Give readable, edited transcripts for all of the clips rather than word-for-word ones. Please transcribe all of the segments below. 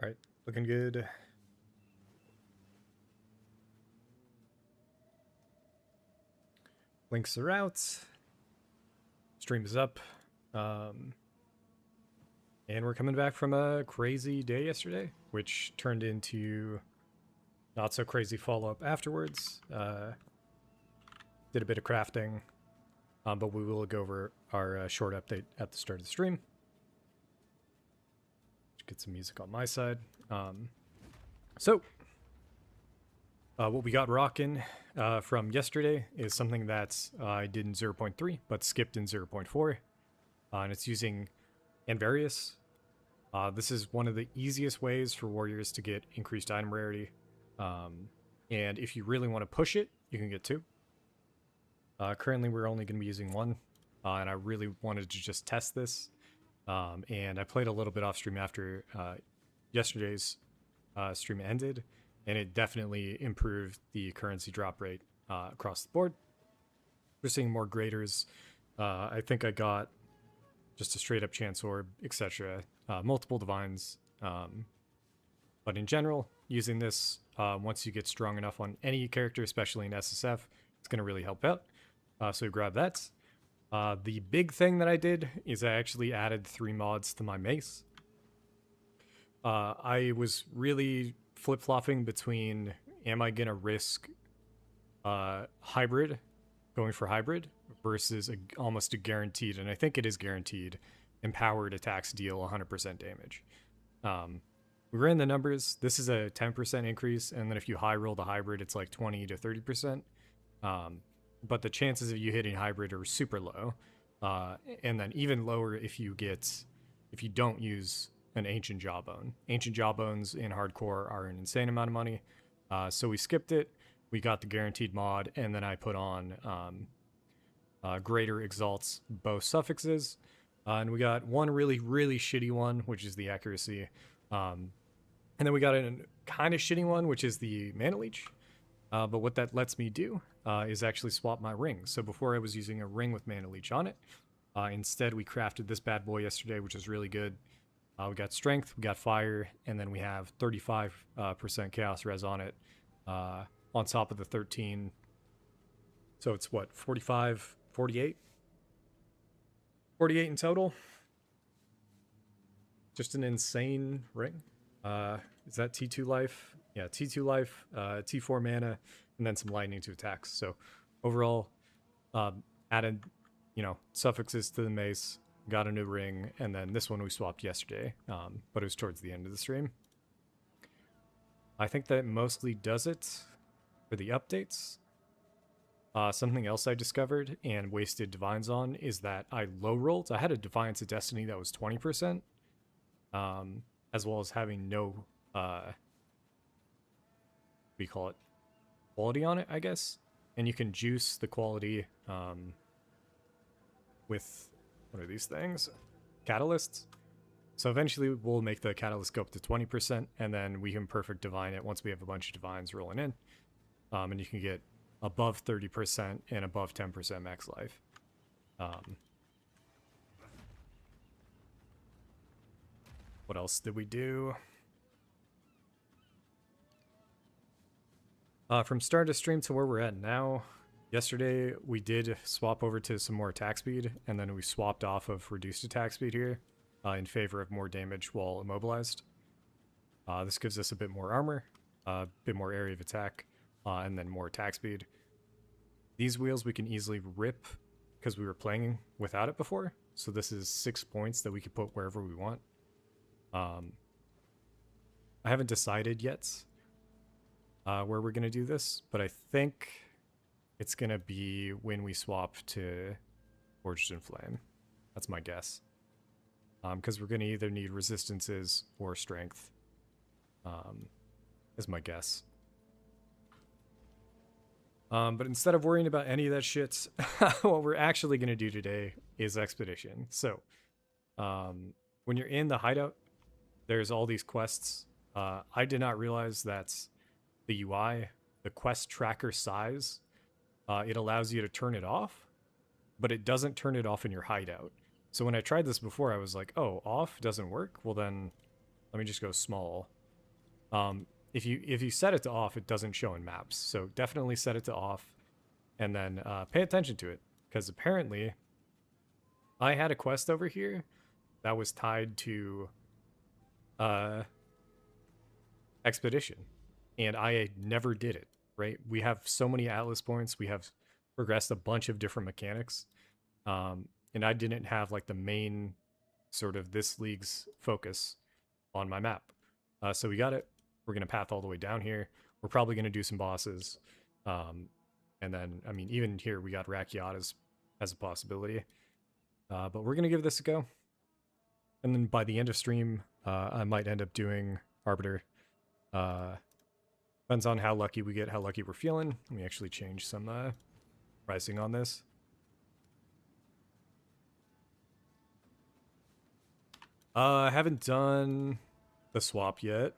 All right, looking good. Links are out. Stream is up. And we're coming back from a crazy day yesterday, which turned into not so crazy follow-up afterwards. Did a bit of crafting, but we will go over our short update at the start of the stream. Get some music on my side. What we got rocking from yesterday is something that I did in 0.3, but skipped in 0.4. And it's using Anvarius. This is one of the easiest ways for warriors to get increased item rarity. And if you really want to push it, you can get two. Currently, we're only going to be using one. And I really wanted to just test this. And I played a little bit off stream after yesterday's stream ended. And it definitely improved the currency drop rate across the board. We're seeing more graders. I think I got just a straight up chance orb, etc. Multiple divines. But in general, using this, once you get strong enough on any character, especially in SSF, it's going to really help out. So grab that. The big thing that I did is I actually added 3 mods to my Mace. I was really flip-flopping between, am I going to risk hybrid, going for hybrid, versus almost a guaranteed, and I think it is guaranteed, empowered attacks deal 100% damage. We ran the numbers. This is a 10% increase, and then if you high roll the hybrid, it's like 20 to 30%. But the chances of you hitting hybrid are super low, and then even lower if you don't use an Ancient Jawbone. Ancient Jawbones in hardcore are an insane amount of money, so we skipped it. We got the guaranteed mod, and then I put on Greater Exalts both suffixes, and we got one really, really shitty one, which is the accuracy, and then we got a kind of shitty one, which is the Mana Leech. But what that lets me do is actually swap my ring. So before I was using a ring with Mana Leech on it. Instead, we crafted this bad boy yesterday, which is really good. We got strength, we got fire, and then we have 35% chaos res on it on top of the 13. So it's what, 45, 48? 48 in total. Just an insane ring. Is that T2 life? Yeah, T2 life, T4 mana, and then some lightning to attacks. So overall, added, suffixes to the mace, got a new ring, and then this one we swapped yesterday, but it was towards the end of the stream. I think that mostly does it for the updates. Something else I discovered and wasted divines on is that I low rolled. I had a Defiance of Destiny that was 20%, as well as having no, we call it, quality on it, I guess. And you can juice the quality with, what are these things? Catalysts. So eventually we'll make the catalyst go up to 20%, and then we can perfect divine it once we have a bunch of divines rolling in. And you can get above 30% and above 10% max life. What else did we do? From start of stream to where we're at now, yesterday we did swap over to some more attack speed, and then we swapped off of reduced attack speed here in favor of more damage while immobilized. This gives us a bit more armor, a bit more area of attack, and then more attack speed. These wheels we can easily rip because we were playing without it before, so this is 6 points that we can put wherever we want. I haven't decided yet where we're going to do this, but I think it's going to be when we swap to Forged in Flame. That's my guess. Because we're going to either need resistances or strength, is my guess. But instead of worrying about any of that shit, what we're actually going to do today is Expedition. So, when you're in the hideout, there's all these quests. I did not realize that the UI, the quest tracker size, it allows you to turn it off, but it doesn't turn it off in your hideout. So when I tried this before, I was like, oh, off doesn't work? Well then, Let me just go small. If you set it to off, it doesn't show in maps. So definitely set it to off, and then pay attention to it, because apparently I had a quest over here that was tied to expedition, and I never did it. Right? We have so many Atlas points. We have progressed a bunch of different mechanics, and I didn't have like the main sort of this league's focus on my map. So we got it. We're gonna path all the way down here. We're probably gonna do some bosses, and then I mean even here we got Rakiat as a possibility. But we're gonna give this a go, and then by the end of stream, I might end up doing Arbiter. Depends on how lucky we get, how lucky we're feeling. Let me actually change some pricing on this. I haven't done the swap yet.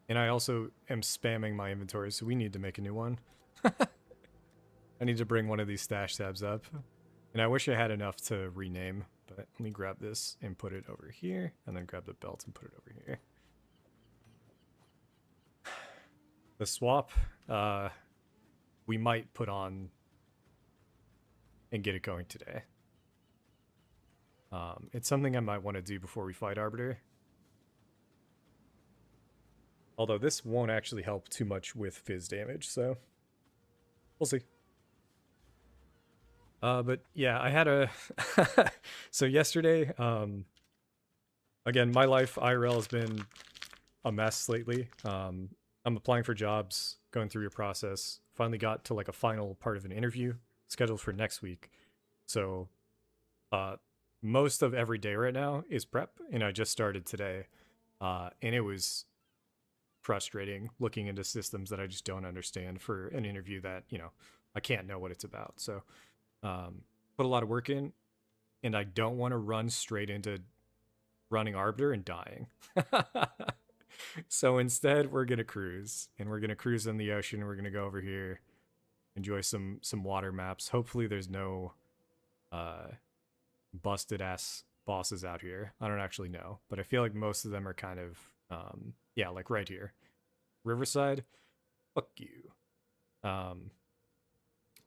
And I also am spamming my inventory, so we need to make a new one. I need to bring one of these stash tabs up. And I wish I had enough to rename, but let me grab this and put it over here, and then grab the belt and put it over here. The swap, we might put on and get it going today. It's something I might want to do before we fight Arbiter. Although this won't actually help too much with fizz damage, so we'll see. But yeah, I had a... So yesterday, again, my life IRL has been a mess lately. I'm applying for jobs, going through your process. Finally got to like a final part of an interview scheduled for next week. So most of every day right now is prep, and I just started today. And it was frustrating looking into systems that I just don't understand for an interview that, you know, I can't know what it's about. So put a lot of work in, and I don't want to run straight into running Arbiter and dying. So instead, we're going to cruise, and we're going to cruise in the ocean. We're going to go over here, enjoy some water maps. Hopefully there's no busted ass bosses out here. I don't actually know, but I feel like most of them are kind of yeah, like right here. Riverside, fuck you.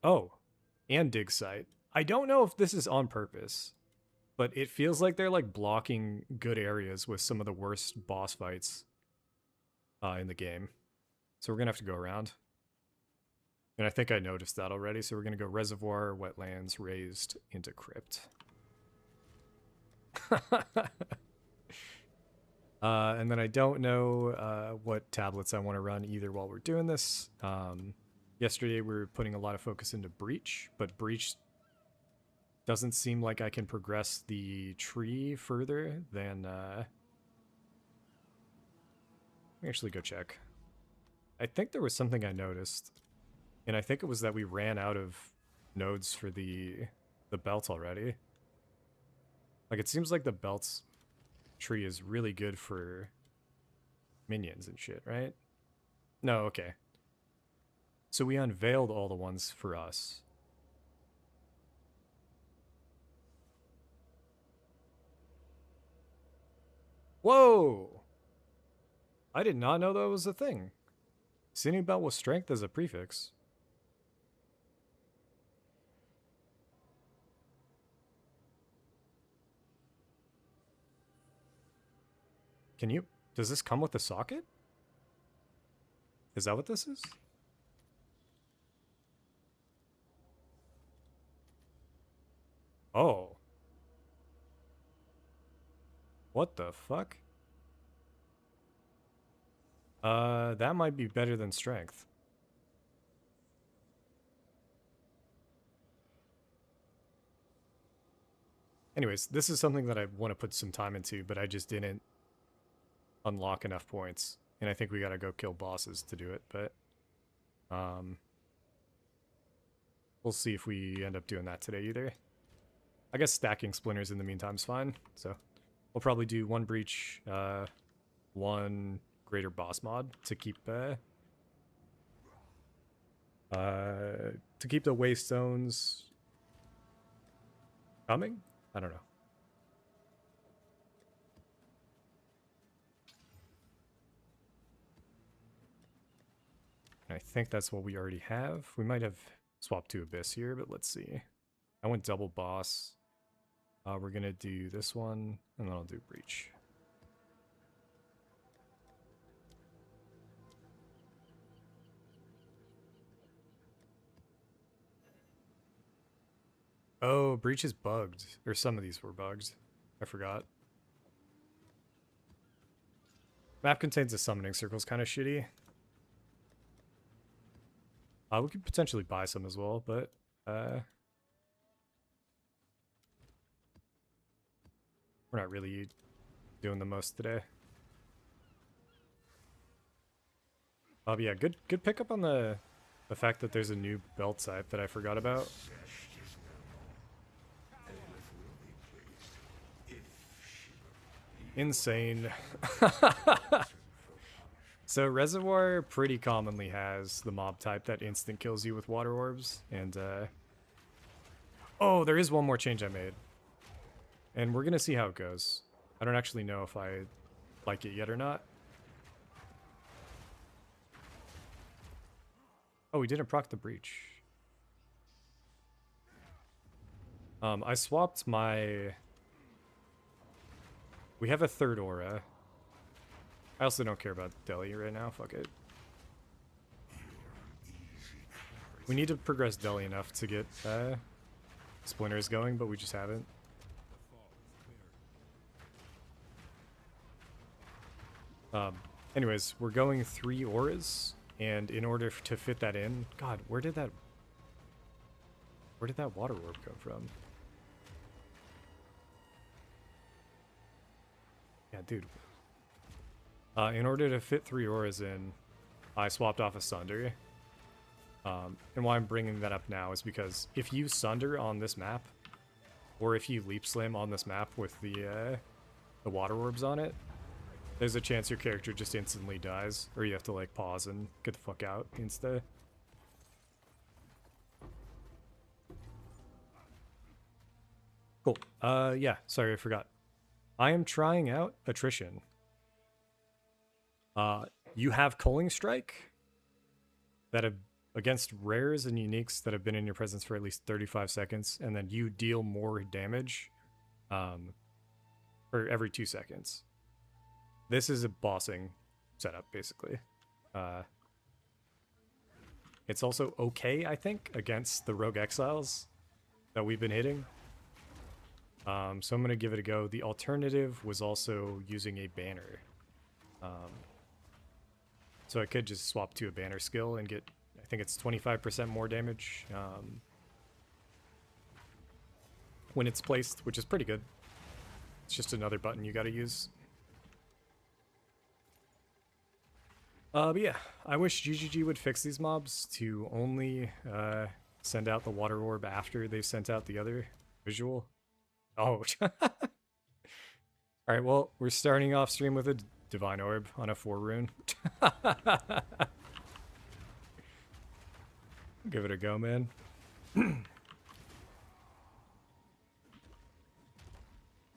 Oh, and dig site. I don't know if this is on purpose, but it feels like they're like blocking good areas with some of the worst boss fights in the game. So we're gonna have to go around. And I think I noticed that already, so we're gonna go reservoir, wetlands, raised, into crypt. And then I don't know what tablets I want to run either while we're doing this. Yesterday we were putting a lot of focus into Breach, but Breach doesn't seem like I can progress the tree further than... Let me actually go check. I think there was something I noticed, and I think it was that we ran out of nodes for the belt already. Like, it seems like the belt's tree is really good for minions and shit, right? No, okay. So we unveiled all the ones for us. Whoa! I did not know that was a thing. Sinew belt with strength as a prefix. Can you... Does this come with a socket? Is that what this is? Oh. What the fuck? That might be better than strength. Anyways, this is something that I want to put some time into, but I just didn't unlock enough points. And I think we gotta go kill bosses to do it, but... we'll see if we end up doing that today either. I guess stacking splinters in the meantime is fine, so... We'll probably do one breach, one greater boss mod to keep the waste zones coming? I don't know. And I think that's what we already have. We might have swapped to Abyss here, but let's see. I went double boss. We're gonna do this one, and then I'll do Breach. Oh, Breach is bugged. Or some of these were bugged. I forgot. Map contains a summoning circle is kind of shitty. We could potentially buy some as well, but we're not really doing the most today. Yeah, good pickup on the fact that there's a new belt type that I forgot about. Insane. So Reservoir pretty commonly has the mob type that instant kills you with water orbs, and oh, there is one more change I made. And we're gonna see how it goes. I don't actually know if I like it yet or not. Oh, we didn't proc the Breach. I swapped my... We have a third aura. I also don't care about Deli right now, fuck it. We need to progress Deli enough to get Splinters going, but we just haven't. Anyways, we're going 3 auras, and in order to fit that in... God, where did that water orb come from? Yeah, dude. In order to fit 3 auras in, I swapped off a Sunder. And why I'm bringing that up now is because if you Sunder on this map, or if you Leap Slam on this map with the water orbs on it, there's a chance your character just instantly dies, or you have to like pause and get the fuck out instead. Cool. Yeah, sorry, I forgot. I am trying out Attrition. You have Culling Strike that have against rares and uniques that have been in your presence for at least 35 seconds, and then you deal more damage for every 2 seconds. This is a bossing setup, basically. It's also okay, I think, against the Rogue Exiles that we've been hitting. So I'm going to give it a go. The alternative was also using a banner. So I could just swap to a banner skill and get, I think it's 25% more damage when it's placed, which is pretty good. It's just another button you gotta use. But yeah, I wish GGG would fix these mobs to only send out the water orb after they've sent out the other visual. Oh. Alright, well, we're starting off stream with a Divine Orb on a 4 rune. Give it a go, man.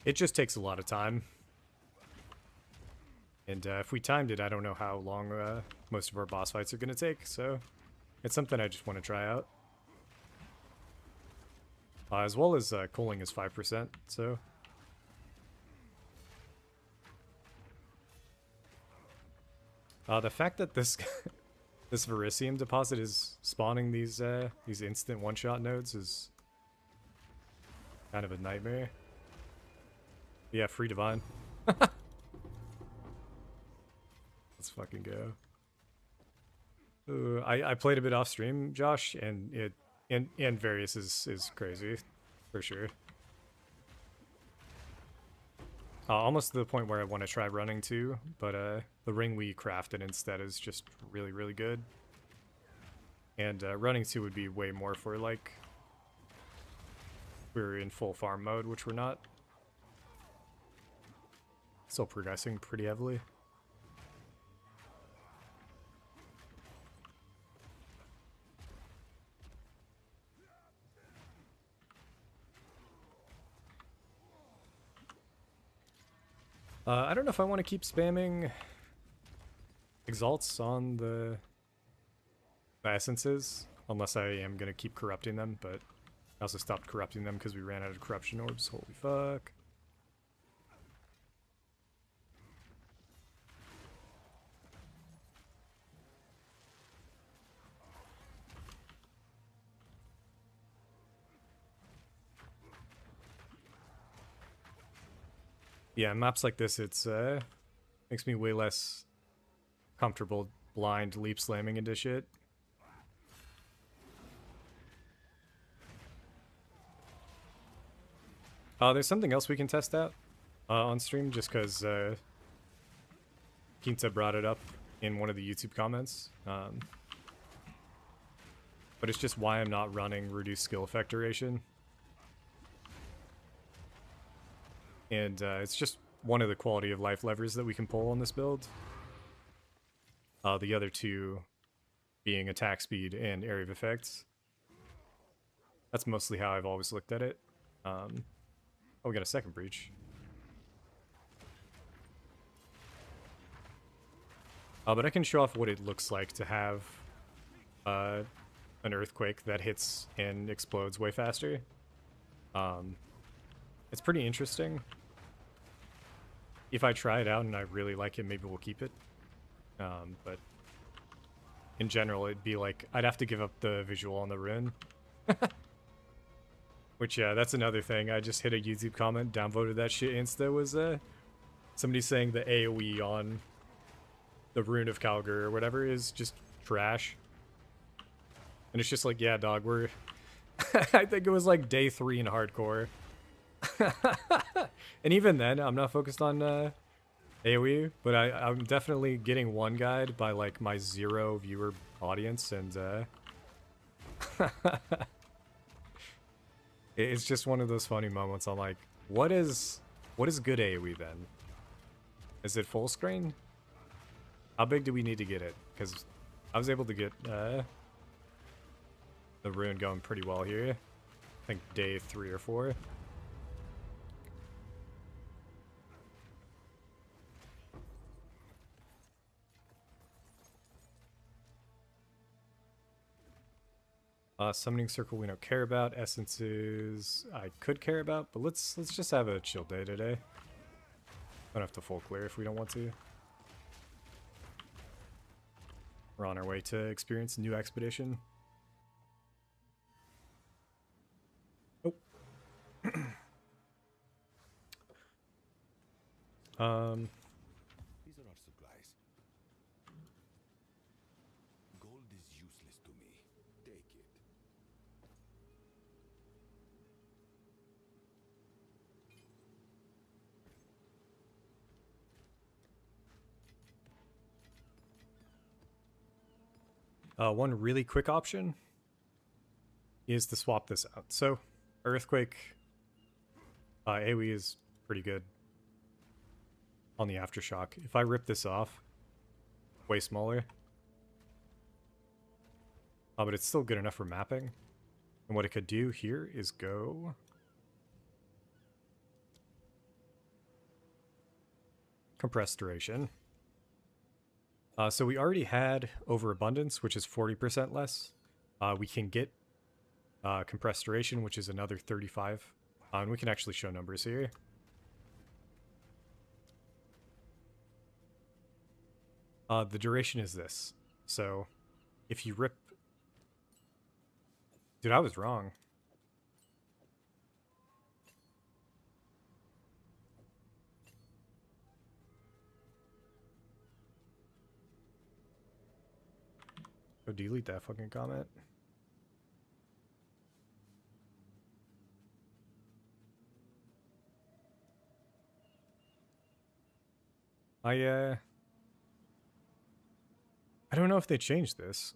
It just takes a lot of time. And if we timed it, I don't know how long most of our boss fights are going to take, so it's something I just want to try out. As well as culling is 5%, so... the fact that this this Verisium deposit is spawning these instant one-shot nodes is kind of a nightmare. Yeah, free Divine. Let's fucking go. Ooh, I played a bit off stream, Josh, and it and Various is crazy, for sure. Almost to the point where I want to try running too, but the ring we crafted instead is just really, really good. And running 2 would be way more for like we're in full farm mode, which we're not. Still progressing pretty heavily. I don't know if I want to keep spamming exalts on the essences, unless I am going to keep corrupting them, but I also stopped corrupting them because we ran out of corruption orbs. Holy fuck. Yeah, maps like this, it's makes me way less comfortable blind leap slamming into shit. There's something else we can test out on stream, just because Quinta brought it up in one of the YouTube comments. But it's just why I'm not running reduced skill effect duration. And it's just one of the quality of life levers that we can pull on this build. The other two being attack speed and area of effects. That's mostly how I've always looked at it. Oh, we got a second breach. But I can show off what it looks like to have an earthquake that hits and explodes way faster. It's pretty interesting. If I try it out and I really like it, maybe we'll keep it. But in general, it'd be like, I'd have to give up the visual on the rune. Which, yeah, that's another thing. I just hit a YouTube comment, downvoted that shit insta, was somebody saying the AoE on the rune of Calgar or whatever is just trash. And it's just like, yeah, dog, we're... I think it was like day 3 in hardcore. And even then, I'm not focused on AoE, but I'm definitely getting one guide by like my 0 viewer audience, and it's just one of those funny moments. I'm like, what is good AoE then? Is it full screen? How big do we need to get it? Because I was able to get the rune going pretty well here. I think day 3 or 4. Summoning circle we don't care about. Essences I could care about, but let's just have a chill day today. Don't have to full clear if we don't want to. We're on our way to experience new expedition. Oh. These are our supplies. Gold is useless to me. Take it. One really quick option is to swap this out. So, Earthquake AoE is pretty good on the Aftershock. If I rip this off, way smaller. But it's still good enough for mapping. And what it could do here is go... compressed duration. So we already had overabundance, which is 40% less. We can get compressed duration, which is another 35. And we can actually show numbers here. The duration is this. So if you rip... Dude, I was wrong. Go delete that fucking comment. I don't know if they changed this.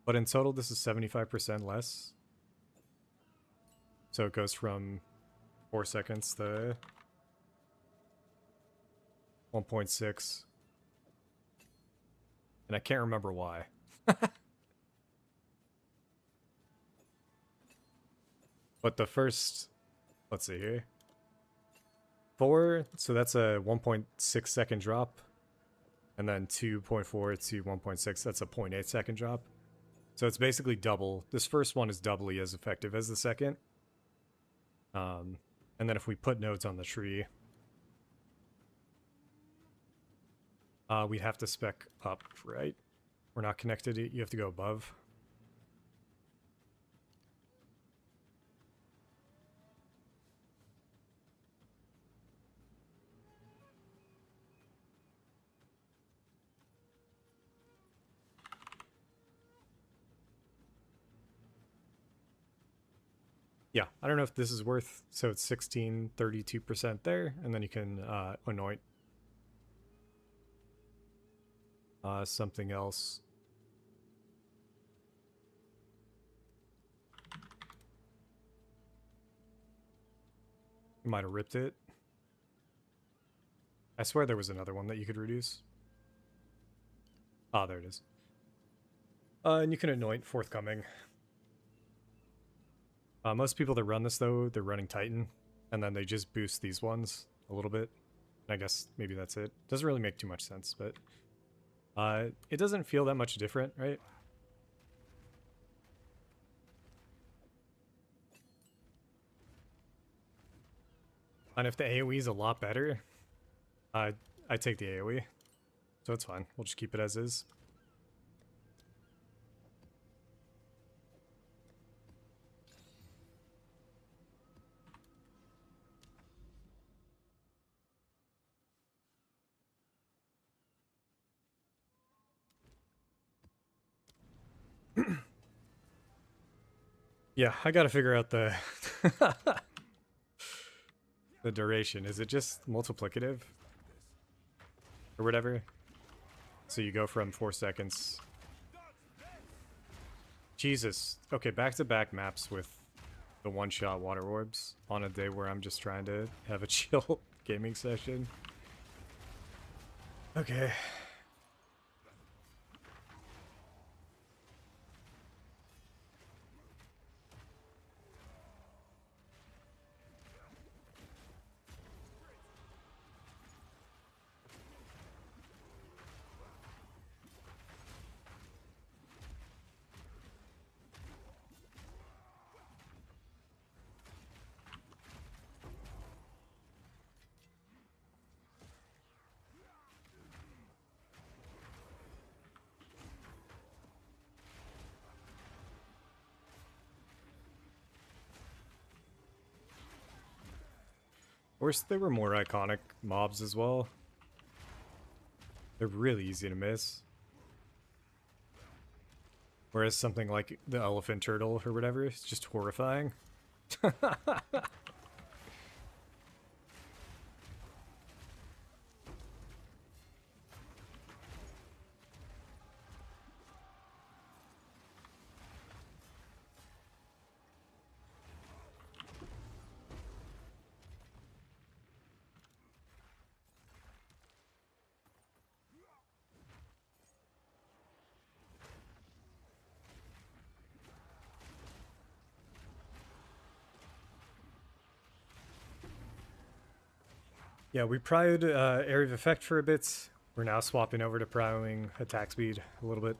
But in total, this is 75% less. So it goes from 4 seconds to 1.6. And I can't remember why. But the first, let's see here. 4, so that's a 1.6 second drop. and then 2.4 to 1.6, that's a 0.8 second drop. So it's basically double. This first one is doubly as effective as the second. And then if we put nodes on the tree, we'd have to spec up, right? We're not connected, you have to go above. Yeah, I don't know if this is worth, so it's 16, 32% there, and then you can anoint something else. You might have ripped it. I swear there was another one that you could reduce. Ah, there it is. And you can anoint forthcoming. Most people that run this, though, they're running Titan, and then they just boost these ones a little bit. I guess maybe that's it. Doesn't really make too much sense, but it doesn't feel that much different, right? And if the AoE is a lot better, I take the AoE, so it's fine. We'll just keep it as is. Yeah, I gotta figure out the the duration. Is it just multiplicative? Or whatever? So you go from 4 seconds. Jesus. Okay, back-to-back maps with the one-shot water orbs on a day where I'm just trying to have a chill gaming session. Okay. Of course, they were more iconic mobs as well. They're really easy to miss. Whereas something like the elephant turtle or whatever is just horrifying. Yeah, we pried Area of Effect for a bit. We're now swapping over to prioing attack speed a little bit.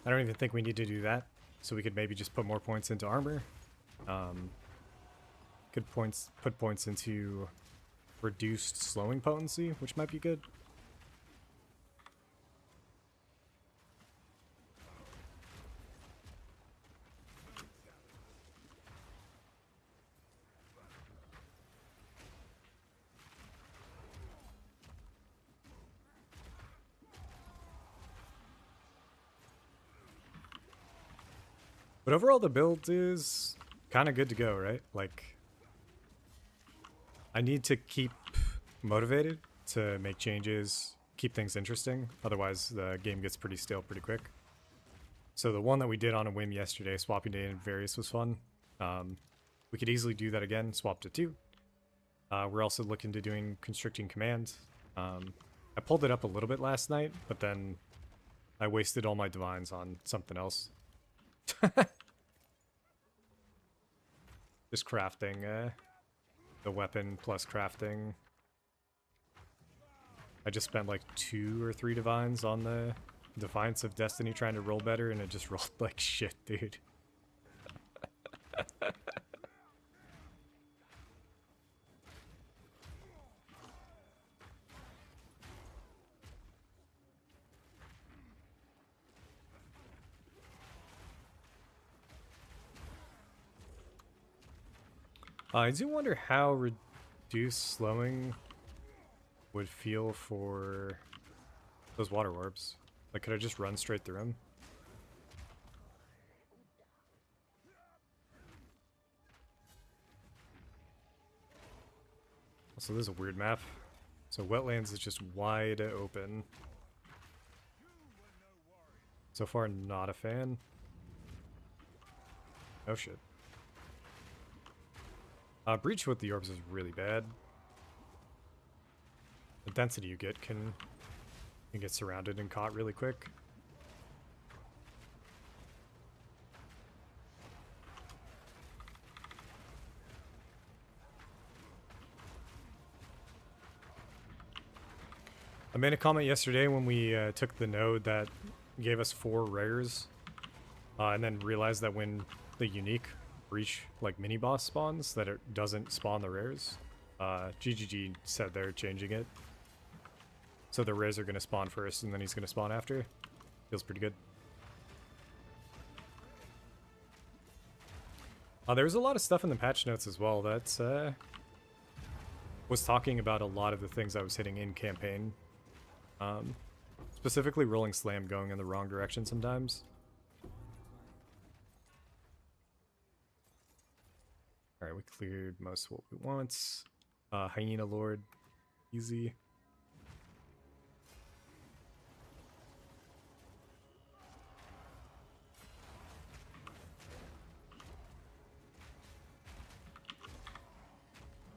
I don't even think we need to do that, so we could maybe just put more points into armor. Put points into reduced slowing potency, which might be good. But overall, the build is kind of good to go, right? Like, I need to keep motivated to make changes, keep things interesting. Otherwise, the game gets pretty stale pretty quick. So the one that we did on a whim yesterday, swapping to and various, was fun. We could easily do that again, swap to 2. We're also looking to doing constricting command. I pulled it up a little bit last night, but then I wasted all my divines on something else. Just crafting the weapon plus crafting. I just spent like 2 or 3 divines on the Defiance of Destiny trying to roll better, and it just rolled like shit, dude. I do wonder how reduced slowing would feel for those water orbs. Like, could I just run straight through them? Also, this is a weird map. So wetlands is just wide open. So far, not a fan. Oh shit. Breach with the orbs is really bad. The density you get can get surrounded and caught really quick. I made a comment yesterday when we took the node that gave us 4 rares, and then realized that when the unique breach like mini boss spawns, that it doesn't spawn the rares. GGG said they're changing it, so the rares are going to spawn first, and then he's going to spawn after. Feels pretty good. There was a lot of stuff in the patch notes as well that was talking about a lot of the things I was hitting in campaign. Specifically rolling slam going in the wrong direction sometimes. Alright, we cleared most of what we want. Hyena Lord, easy.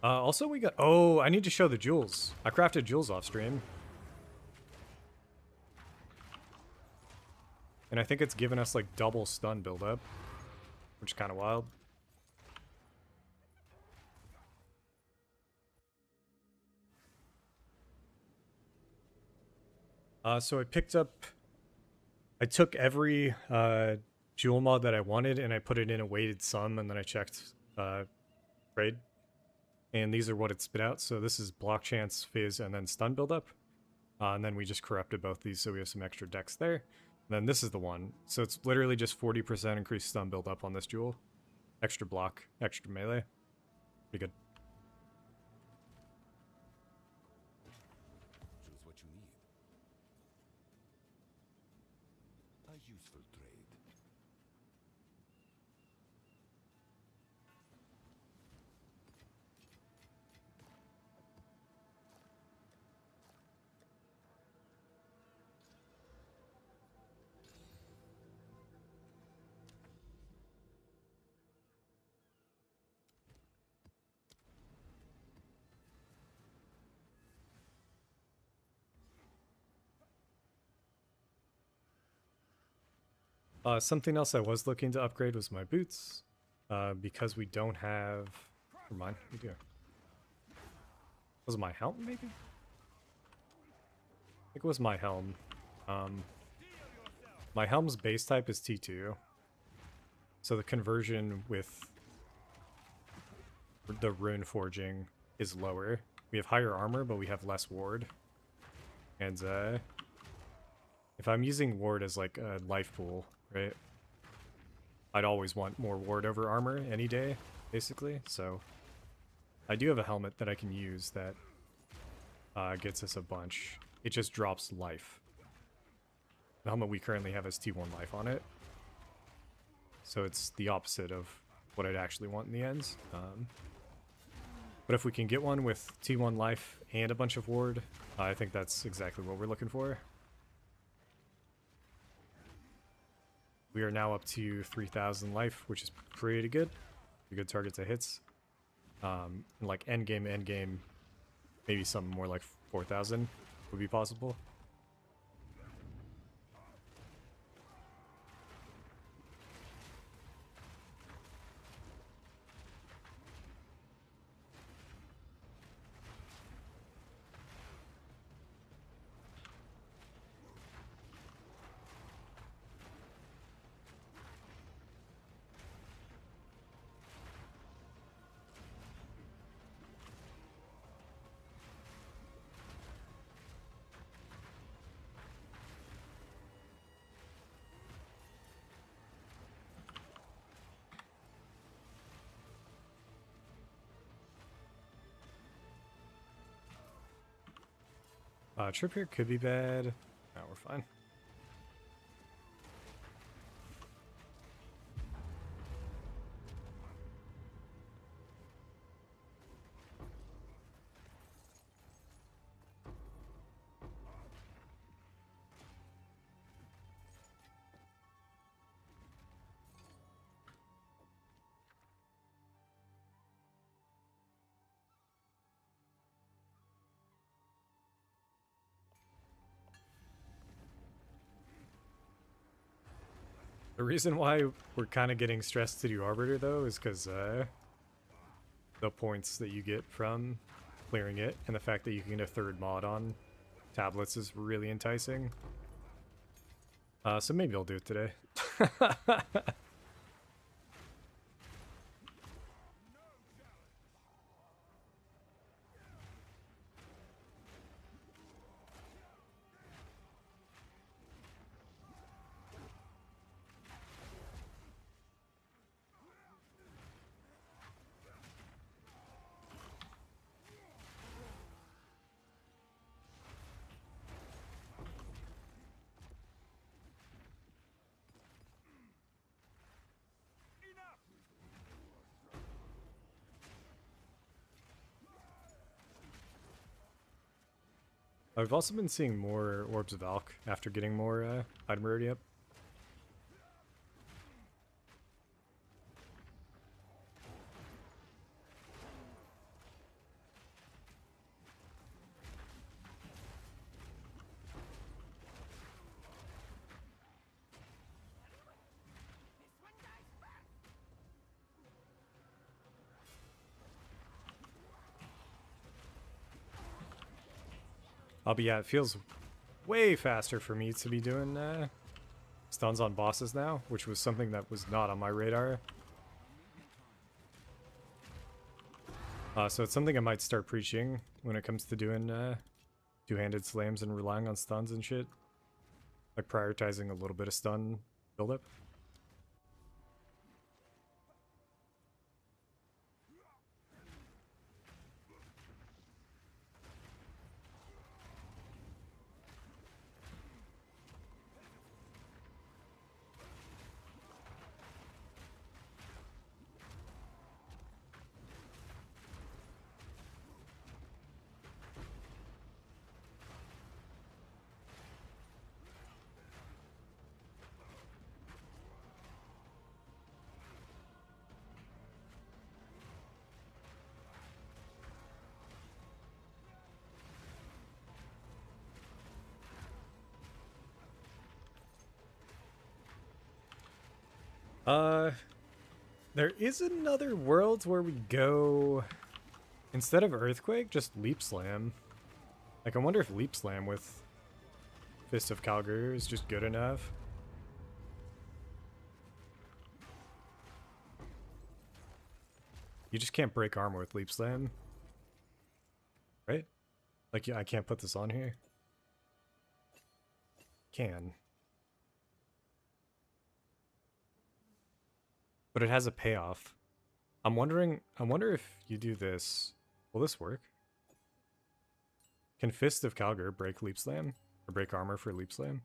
Also we got, oh, I need to show the jewels. I crafted jewels off stream. And I think it's given us like double stun buildup, which is kind of wild. So I took every jewel mod that I wanted and I put it in a weighted sum, and then I checked trade. And these are what it spit out. So this is block chance, fizz, and then stun buildup. And then we just corrupted both these, so we have some extra decks there. And then this is the one. So it's literally just 40% increased stun buildup on this jewel. Extra block, extra melee. Pretty good. Choose what you need. A useful trade. Something else I was looking to upgrade was my boots, because we don't have. Never mind, we do. Was it my helm, maybe? I think it was my helm. My helm's base type is T2, so the conversion with the rune forging is lower. We have higher armor, but we have less ward. And if I'm using ward as like a life pool, right? I'd always want more ward over armor any day, basically. So I do have a helmet that I can use that gets us a bunch. It just drops life. The helmet we currently have has T1 life on it. So it's the opposite of what I'd actually want in the end. But if we can get one with T1 life and a bunch of ward, I think that's exactly what we're looking for. We are now up to 3,000 life, which is pretty good. A good target to hits. And like endgame, maybe something more like 4,000 would be possible. Trip here could be bad. No, we're fine. The reason why we're kind of getting stressed to do Arbiter, though, is because the points that you get from clearing it and the fact that you can get a third mod on tablets is really enticing. So maybe I'll do it today. I've also been seeing more Orbs of Alk after getting more item rarity up. But yeah, it feels way faster for me to be doing stuns on bosses now, which was something that was not on my radar. So it's something I might start preaching when it comes to doing two-handed slams and relying on stuns and shit. Like prioritizing a little bit of stun buildup. There is another world where we go, instead of Earthquake, just Leap Slam. Like, I wonder if Leap Slam with Fist of Calgary is just good enough. You just can't break armor with Leap Slam. Right? Like, yeah, I can't put this on here. Can. But it has a payoff. I wonder if you do this, will this work? Can Fist of Calgary break Leap Slam? Or break armor for Leap Slam?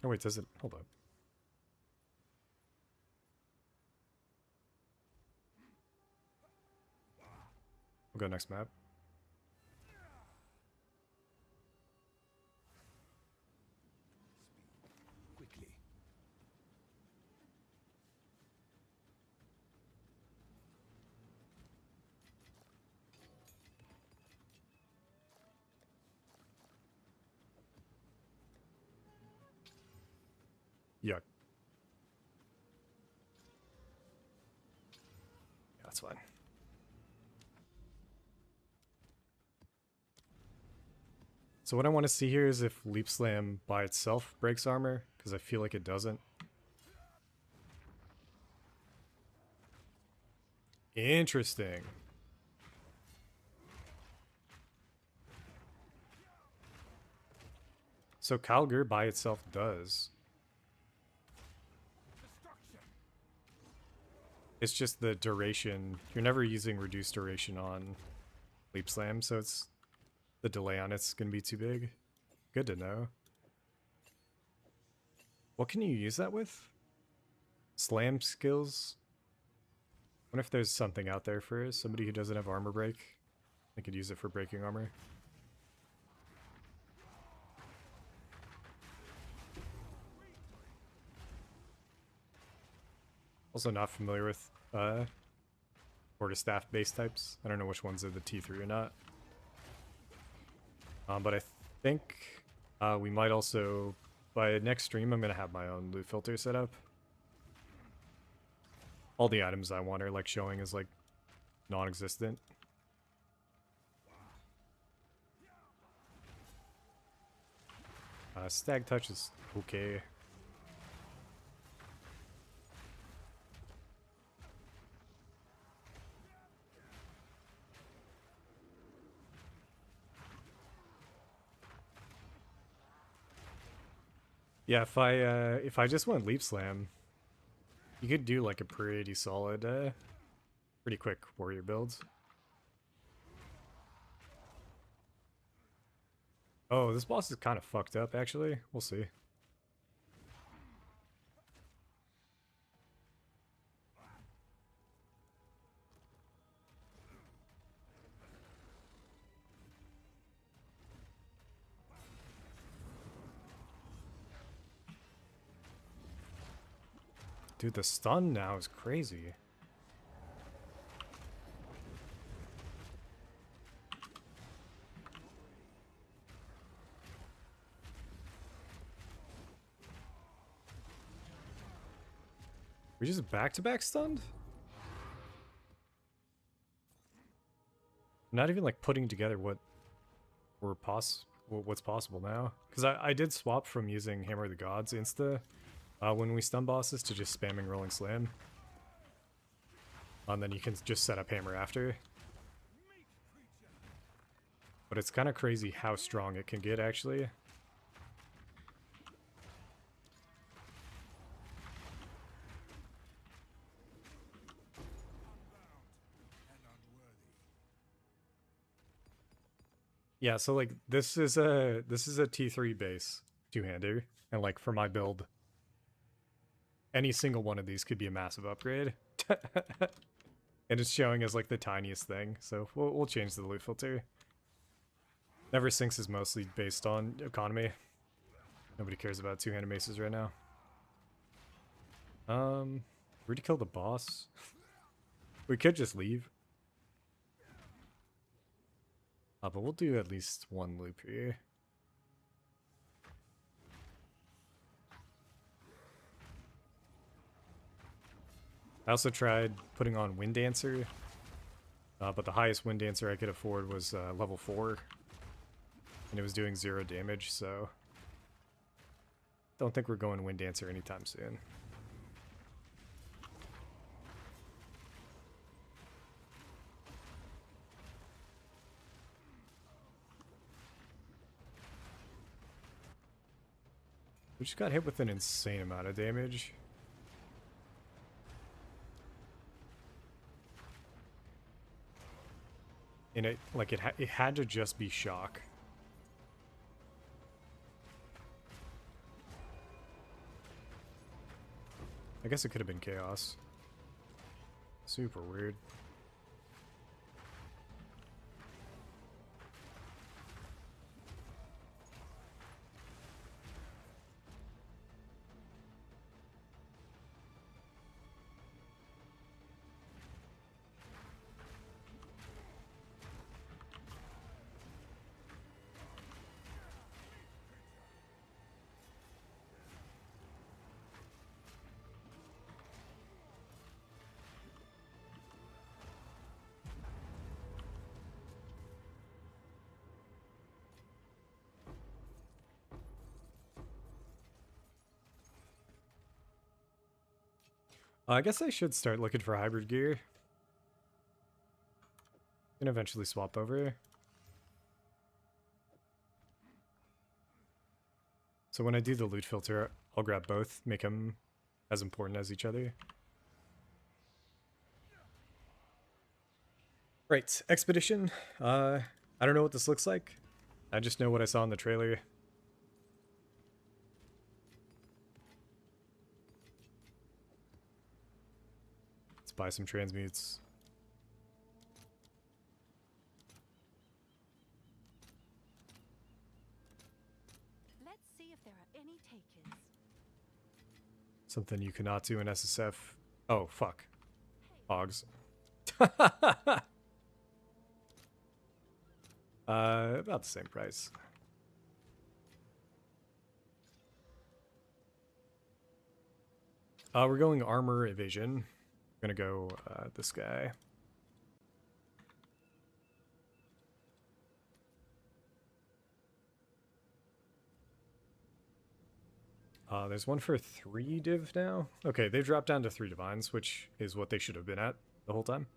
Oh wait, does it? Hold up. We'll go next map. Quickly. Yuck. Yeah, that's fine. So what I want to see here is if Leap Slam by itself breaks armor, because I feel like it doesn't. Interesting. So Calgary by itself does. It's just the duration. You're never using reduced duration on Leap Slam, so it's the delay on it's gonna be too big. Good to know. What can you use that with? Slam skills? I wonder if there's something out there for somebody who doesn't have armor break. They could use it for breaking armor. Also not familiar with quarterstaff base types. I don't know which ones are the T3 or not. But I think we might also, by next stream, I'm going to have my own loot filter set up. All the items I want are like showing as like non-existent. Stag touch is okay. Yeah, if I just went Leap Slam, you could do like a pretty solid, pretty quick warrior build. Oh, this boss is kind of fucked up, actually. We'll see. Dude, the stun now is crazy. We just back-to-back stunned? I'm not even like putting together what's possible now. Because I did swap from using Hammer of the Gods insta when we stun bosses to just spamming Rolling Slam. And then you can just set up Hammer after. But it's kind of crazy how strong it can get, actually. Yeah, so like this is a T3 base two-hander, and like for my build, any single one of these could be a massive upgrade. And it's showing as like the tiniest thing, so we'll change the loot filter. Never Sinks is mostly based on economy. Nobody cares about two-handed maces right now. Where'd you kill the boss? We could just leave. But we'll do at least one loop here. I also tried putting on Wind Dancer, but the highest Wind Dancer I could afford was level 4. And it was doing 0 damage, so don't think we're going Wind Dancer anytime soon. We just got hit with an insane amount of damage. And it had to just be shock. I guess it could have been chaos. Super weird. I guess I should start looking for hybrid gear. And eventually swap over. So when I do the loot filter, I'll grab both, make them as important as each other. Right, expedition. I don't know what this looks like. I just know what I saw in the trailer. Let's buy some transmutes. Let's see if there are any takers. Something you cannot do in SSF. Oh, fuck. Hogs. About the same price. We're going armor evasion. We're gonna go this guy. There's one for 3 div now. Okay, they've dropped down to 3 divines, which is what they should have been at the whole time.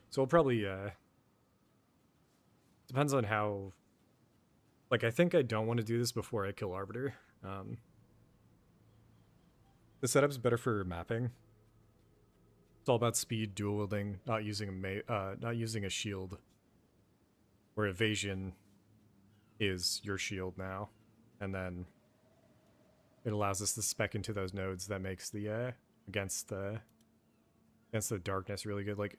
So we'll probably depends on how. Like, I think I don't want to do this before I kill Arbiter. The setup's better for mapping. It's all about speed, dual wielding, not using a shield. Where evasion is your shield now, and then it allows us to spec into those nodes that makes the against the darkness really good. Like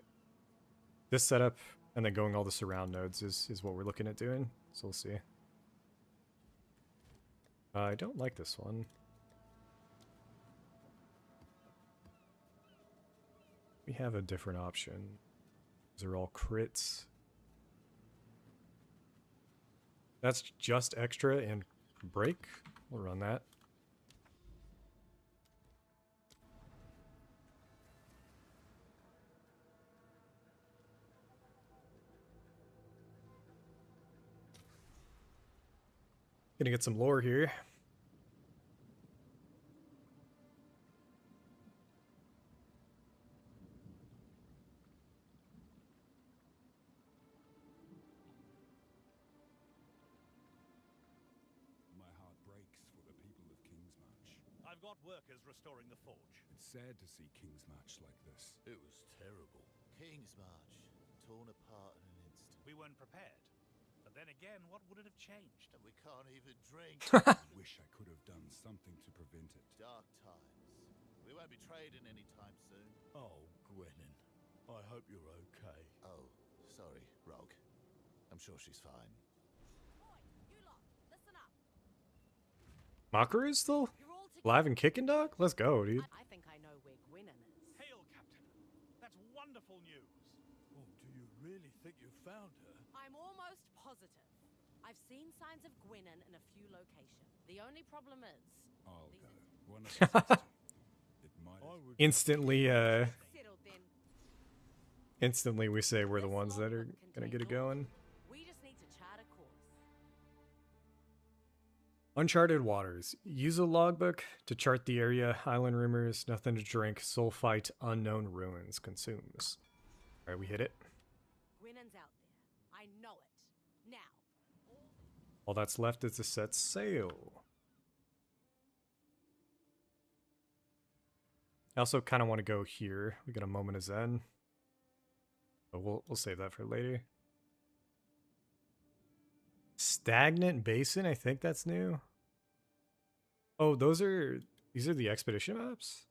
this setup, and then going all the surround nodes is what we're looking at doing. So we'll see. I don't like this one. We have a different option. These are all crits. That's just extra and break. We'll run that. Gonna get some lore here. My heart breaks for the people of Kingsmarch. I've got workers restoring the forge. It's sad to see Kingsmarch like this. It was terrible. King's March, torn apart in an instant. We weren't prepared. But then again, what would it have changed? And we can't even drink. Wish I could have done something to prevent it. Dark times. We won't be trading anytime soon. Oh, Gwennon. I hope you're okay. Oh, sorry, Rogue. I'm sure she's fine. Boy, you lot, listen up. Mockery is still You're all together. alive and kicking, dog? Let's go, dude. I think I know where Gwennon is. Hail, Captain. That's wonderful news. Oh, do you really think you found her? I'm almost positive. I've seen signs of Gwennon in a few locations. The only problem is... I'll these go. are One assistant. It might I as would. Instantly, settled then. instantly we say we're the This ones that are logbook gonna get it contains all- going. We just need to chart a course. Uncharted waters. Use a logbook to chart the area. Island rumors. Nothing to drink. Soul fight. Unknown ruins. Consumes. All right, we hit it. Gwennon's out there. I know it. Now. All that's left is to set sail. I also kind of want to go here. We got a moment of zen. But we'll save that for later. Stagnant Basin, I think that's new. Oh, these are the expedition maps?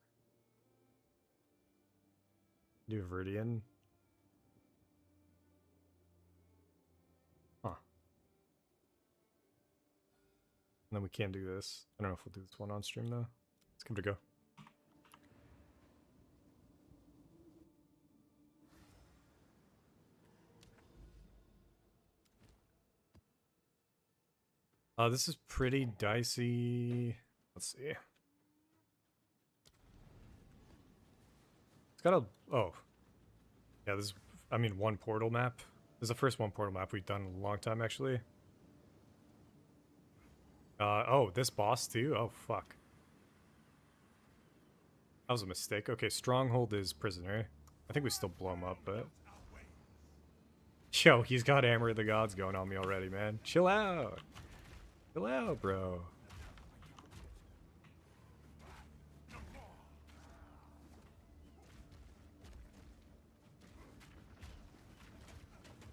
New Viridian. Huh. And then we can't do this. I don't know if we'll do this one on stream though. Let's give it a go. This is pretty dicey. Let's see. It's got a... Oh. Yeah, this is... I mean, one portal map. This is the first one portal map we've done in a long time, actually. Oh, this boss too? Oh, fuck. That was a mistake. Okay, Stronghold is Prisoner. I think we still blow him up, but... Yo, he's got Hammer of the Gods going on me already, man. Chill out. Chill out, bro.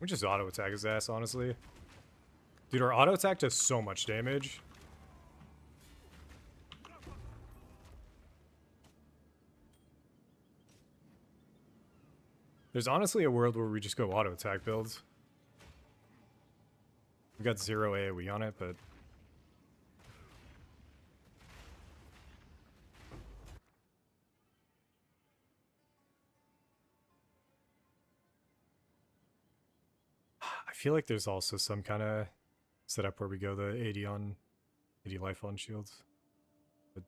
We just auto attack his ass, honestly. Dude, our auto attack does so much damage. There's honestly a world where we just go auto attack builds. We got 0 AoE on it, but I feel like there's also some kind of setup where we go the 80 on 80 life on shields. But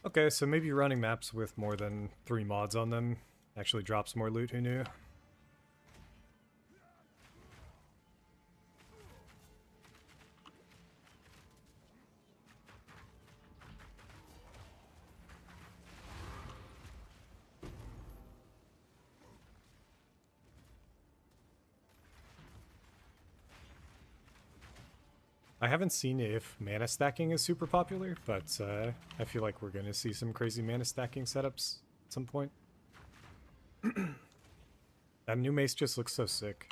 okay, so maybe running maps with more than 3 mods on them actually drops more loot, who knew? I haven't seen if mana stacking is super popular, but I feel like we're going to see some crazy mana stacking setups at some point. That new Mace just looks so sick.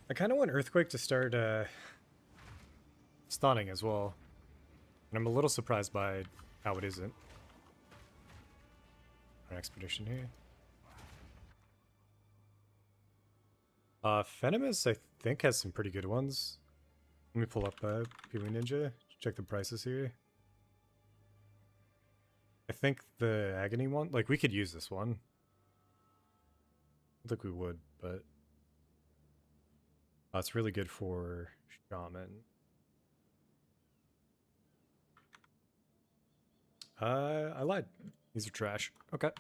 I kind of want Earthquake to start stunning as well. And I'm a little surprised by how it isn't. An expedition here. Venomous, I think, has some pretty good ones. Let me pull up PoE Ninja, check the prices here. I think the Agony one, like, we could use this one. I think we would, but it's really good for Shaman. I lied. These are trash. Okay.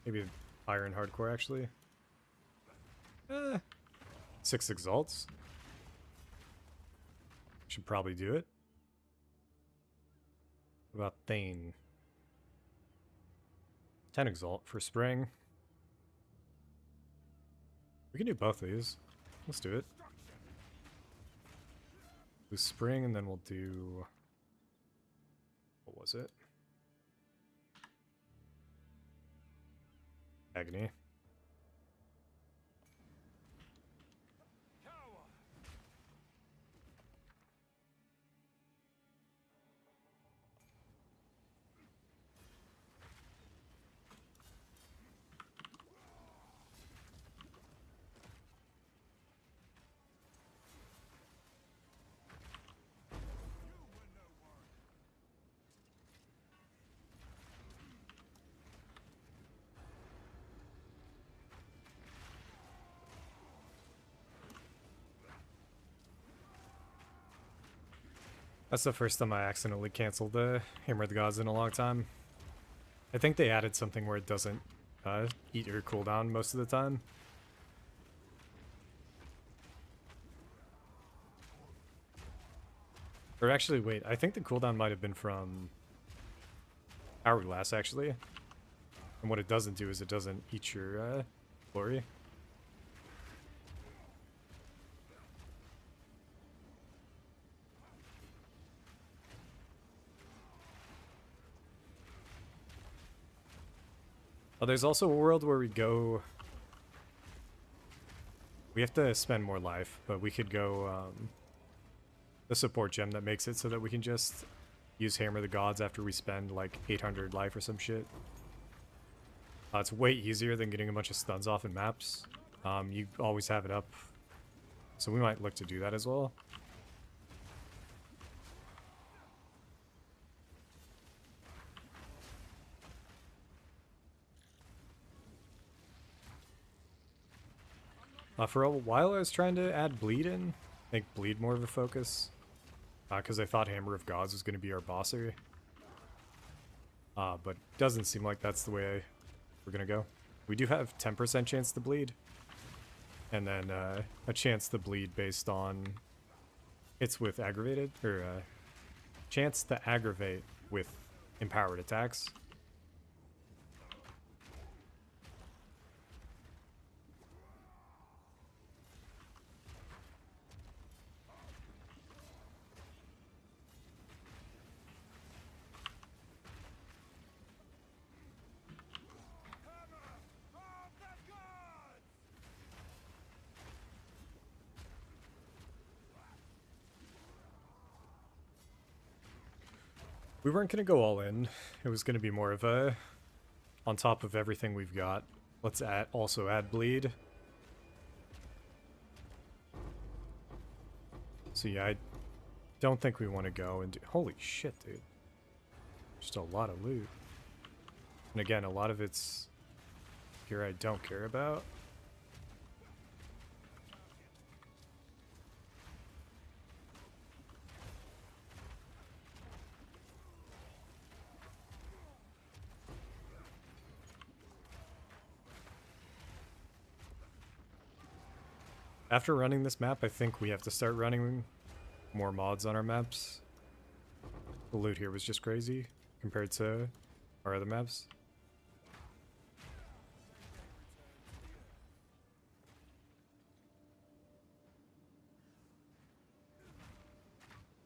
Maybe Iron Hardcore, actually. 6 Exalts. Should probably do it. What about Thane? 10 Exalt for Spring. We can do both of these. Let's do it. Do Spring, and then we'll do... What was it? Agony. That's the first time I accidentally canceled the Hammer of the Gods in a long time. I think they added something where it doesn't eat your cooldown most of the time. Or actually, wait, I think the cooldown might have been from Hourglass, actually. And what it doesn't do is it doesn't eat your glory. Oh, there's also a world where we go... We have to spend more life, but we could go the support gem that makes it so that we can just use Hammer of the Gods after we spend like 800 life or some shit. It's way easier than getting a bunch of stuns off in maps. You always have it up. So we might look to do that as well. For a while I was trying to add bleed in, make bleed more of a focus. Because I thought Hammer of Gods was going to be our bosser. But doesn't seem like that's the way we're going to go. We do have 10% chance to bleed. And then a chance to bleed based on hits with aggravated, or chance to aggravate with empowered attacks. We weren't going to go all in. It was going to be more of a, on top of everything we've got, let's also add bleed. So yeah, I don't think we want to go and do... Holy shit, dude. Just a lot of loot. And again, a lot of it's here I don't care about. After running this map, I think we have to start running more mods on our maps. The loot here was just crazy compared to our other maps.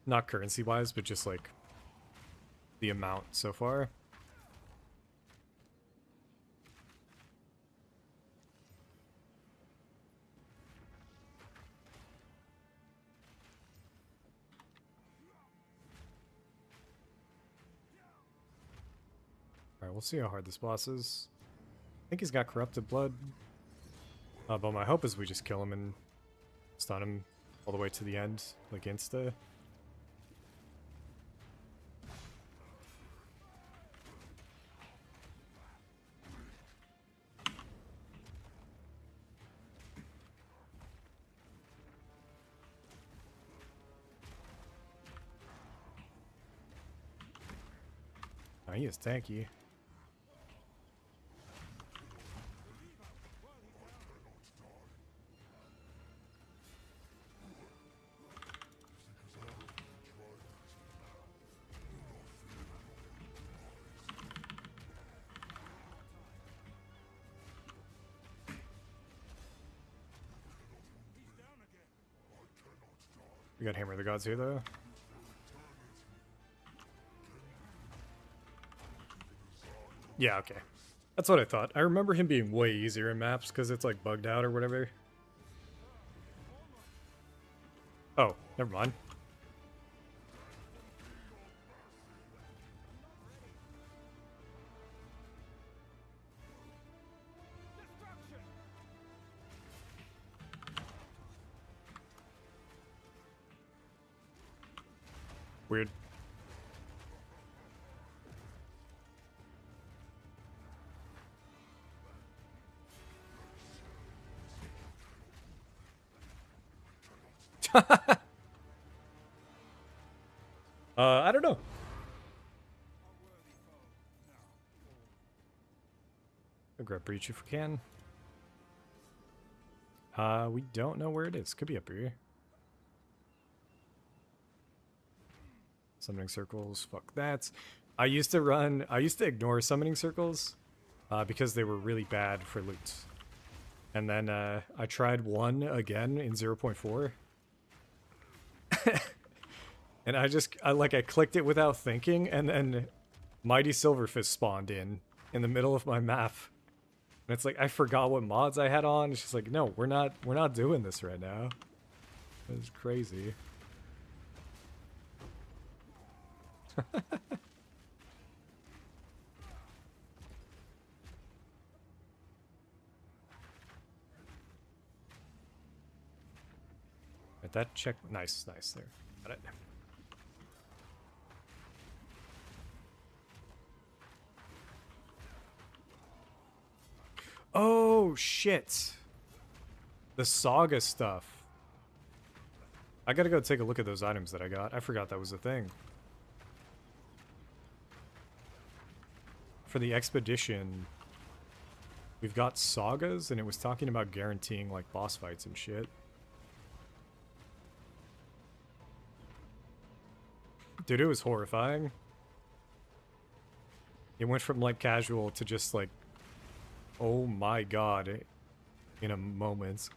Not currency-wise, but just like the amount so far. Alright, we'll see how hard this boss is. I think he's got corrupted blood. But my hope is we just kill him and stun him all the way to the end, like insta. Oh, he is tanky. We got Hammer of the Gods here, though. Yeah, okay. That's what I thought. I remember him being way easier in maps because it's like bugged out or whatever. Oh, never mind. Weird. I don't know. I'll grab Breach if we can. We don't know where it is. Could be up here. Summoning circles, fuck that. I used to ignore summoning circles because they were really bad for loot. And then I tried one again in 0.4. And I clicked it without thinking, and then Mighty Silverfist spawned in the middle of my map. And it's like I forgot what mods I had on. It's just like, no, we're not doing this right now. It's crazy. Right, that check, nice there. Got it. Oh shit! The saga stuff. I gotta go take a look at those items that I got. I forgot that was a thing. For the expedition, we've got sagas, and it was talking about guaranteeing like boss fights and shit. Dude, it was horrifying. It went from like casual to just like, oh my god, in a moment.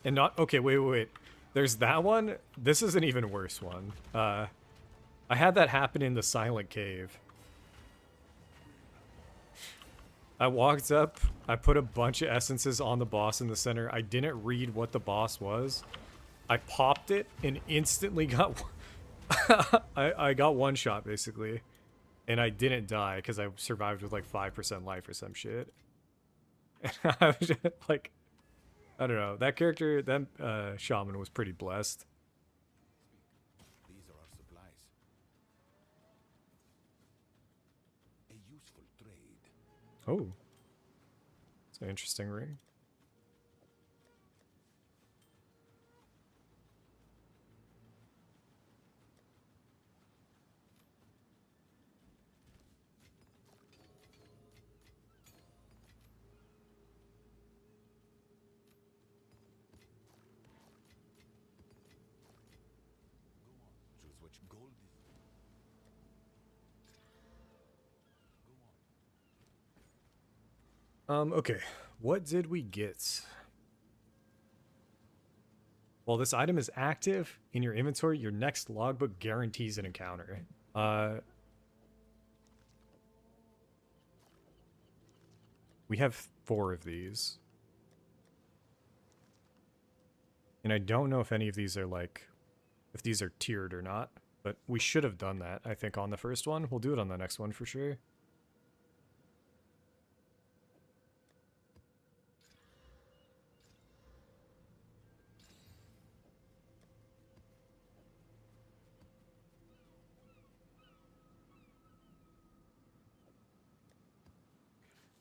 And not, okay, wait. There's that one. This is an even worse one. I had that happen in the Silent Cave. I walked up, I put a bunch of essences on the boss in the center. I didn't read what the boss was. I popped it and instantly got... I got one shot, basically. And I didn't die because I survived with like 5% life or some shit. And I was just like... I don't know. That character, that shaman was pretty blessed. These are our supplies. A useful trade. Oh. It's an interesting ring. Choose which gold is. Okay. What did we get? While this item is active in your inventory, your next logbook guarantees an encounter. We have 4 of these. And I don't know if any of these are like, if these are tiered or not, but we should have done that, I think, on the first one. We'll do it on the next one for sure.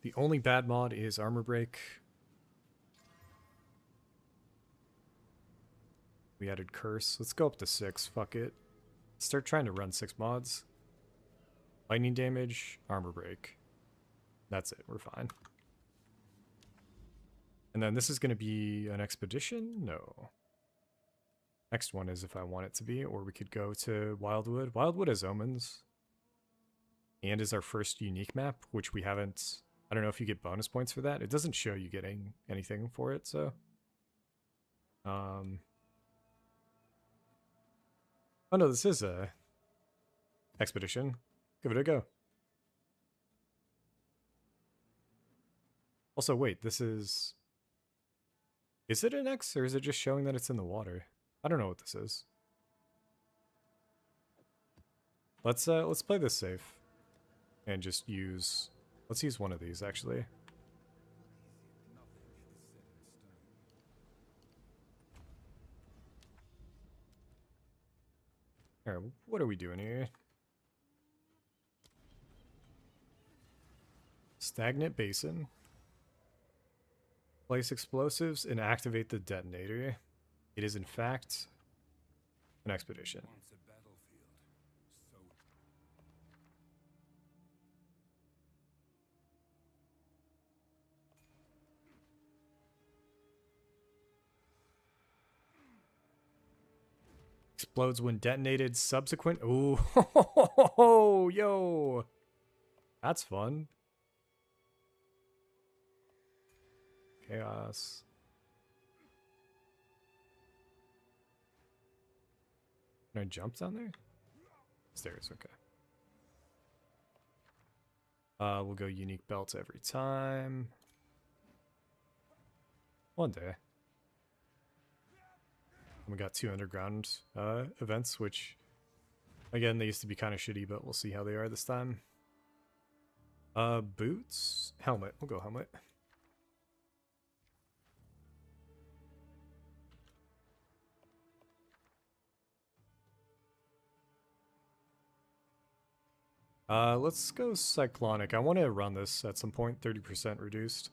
The only bad mod is armor break. We added curse. Let's go up to 6. Fuck it. Start trying to run 6 mods. Lightning damage, armor break. That's it. We're fine. And then this is going to be an expedition? No. Next one is if I want it to be, or we could go to Wildwood. Wildwood has omens. And is our first unique map, which we haven't... I don't know if you get bonus points for that. It doesn't show you getting anything for it, so... Oh no, this is a expedition. Give it a go. Also, wait, this is... Is it an X, or is it just showing that it's in the water? I don't know what this is. Let's play this safe. And just use... Let's use one of these, actually. Alright, what are we doing here? Stagnant basin. Place explosives and activate the detonator. It is, in fact, an expedition. Once a battlefield. So Explodes when detonated. Subsequent. Ooh, yo, that's fun. Chaos. Can I jump down there? Stairs. Okay. We'll go unique belts every time. One day. And we got 2 underground events, which, again, they used to be kind of shitty, but we'll see how they are this time. Boots? Helmet. We'll go helmet. Let's go cyclonic. I want to run this at some point, 30% reduced.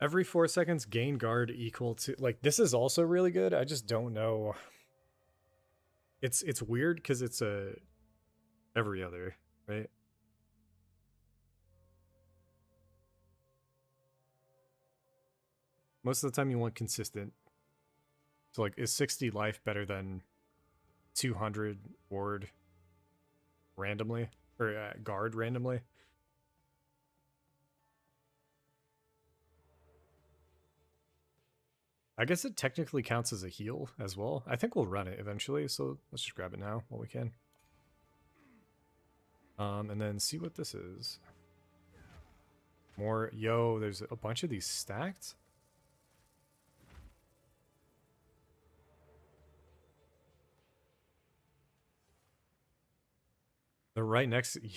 Every 4 seconds, gain guard equal to... Like, this is also really good. I just don't know. It's weird because it's a... every other, right? Most of the time you want consistent. So, like, is 60 life better than 200 ward randomly? Or guard randomly? I guess it technically counts as a heal as well. I think we'll run it eventually, so let's just grab it now while we can. And then see what this is. More, yo, there's a bunch of these stacked. They're right next to you.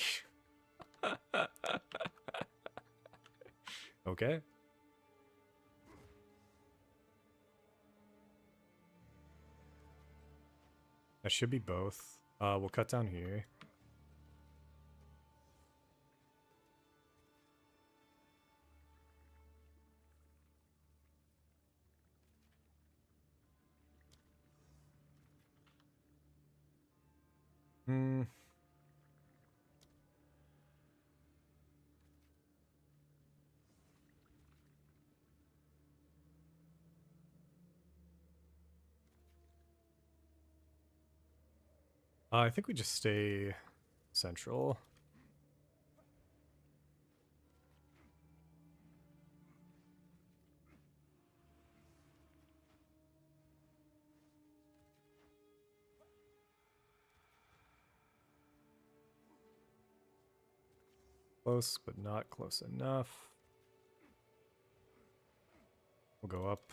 Okay. That should be both. We'll cut down here. I think we just stay central. Close, but not close enough. We'll go up.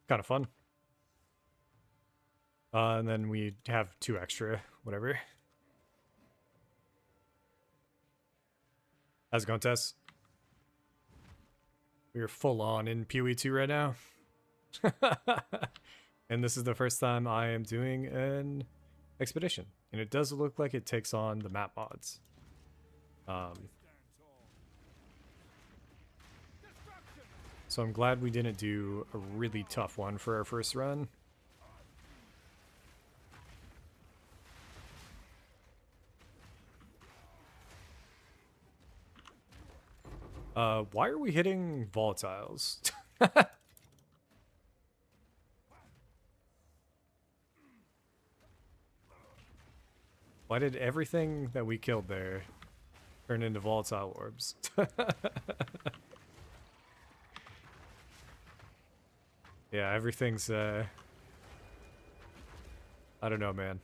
Kind of fun. And then we have 2 extra, whatever. How's it going, Tess? We are full on in PoE2 right now. And this is the first time I am doing an expedition. And it does look like it takes on the map mods. So I'm glad we didn't do a really tough one for our first run. Why are we hitting volatiles? Why did everything that we killed there turn into volatile orbs? Yeah, everything's, I don't know, man.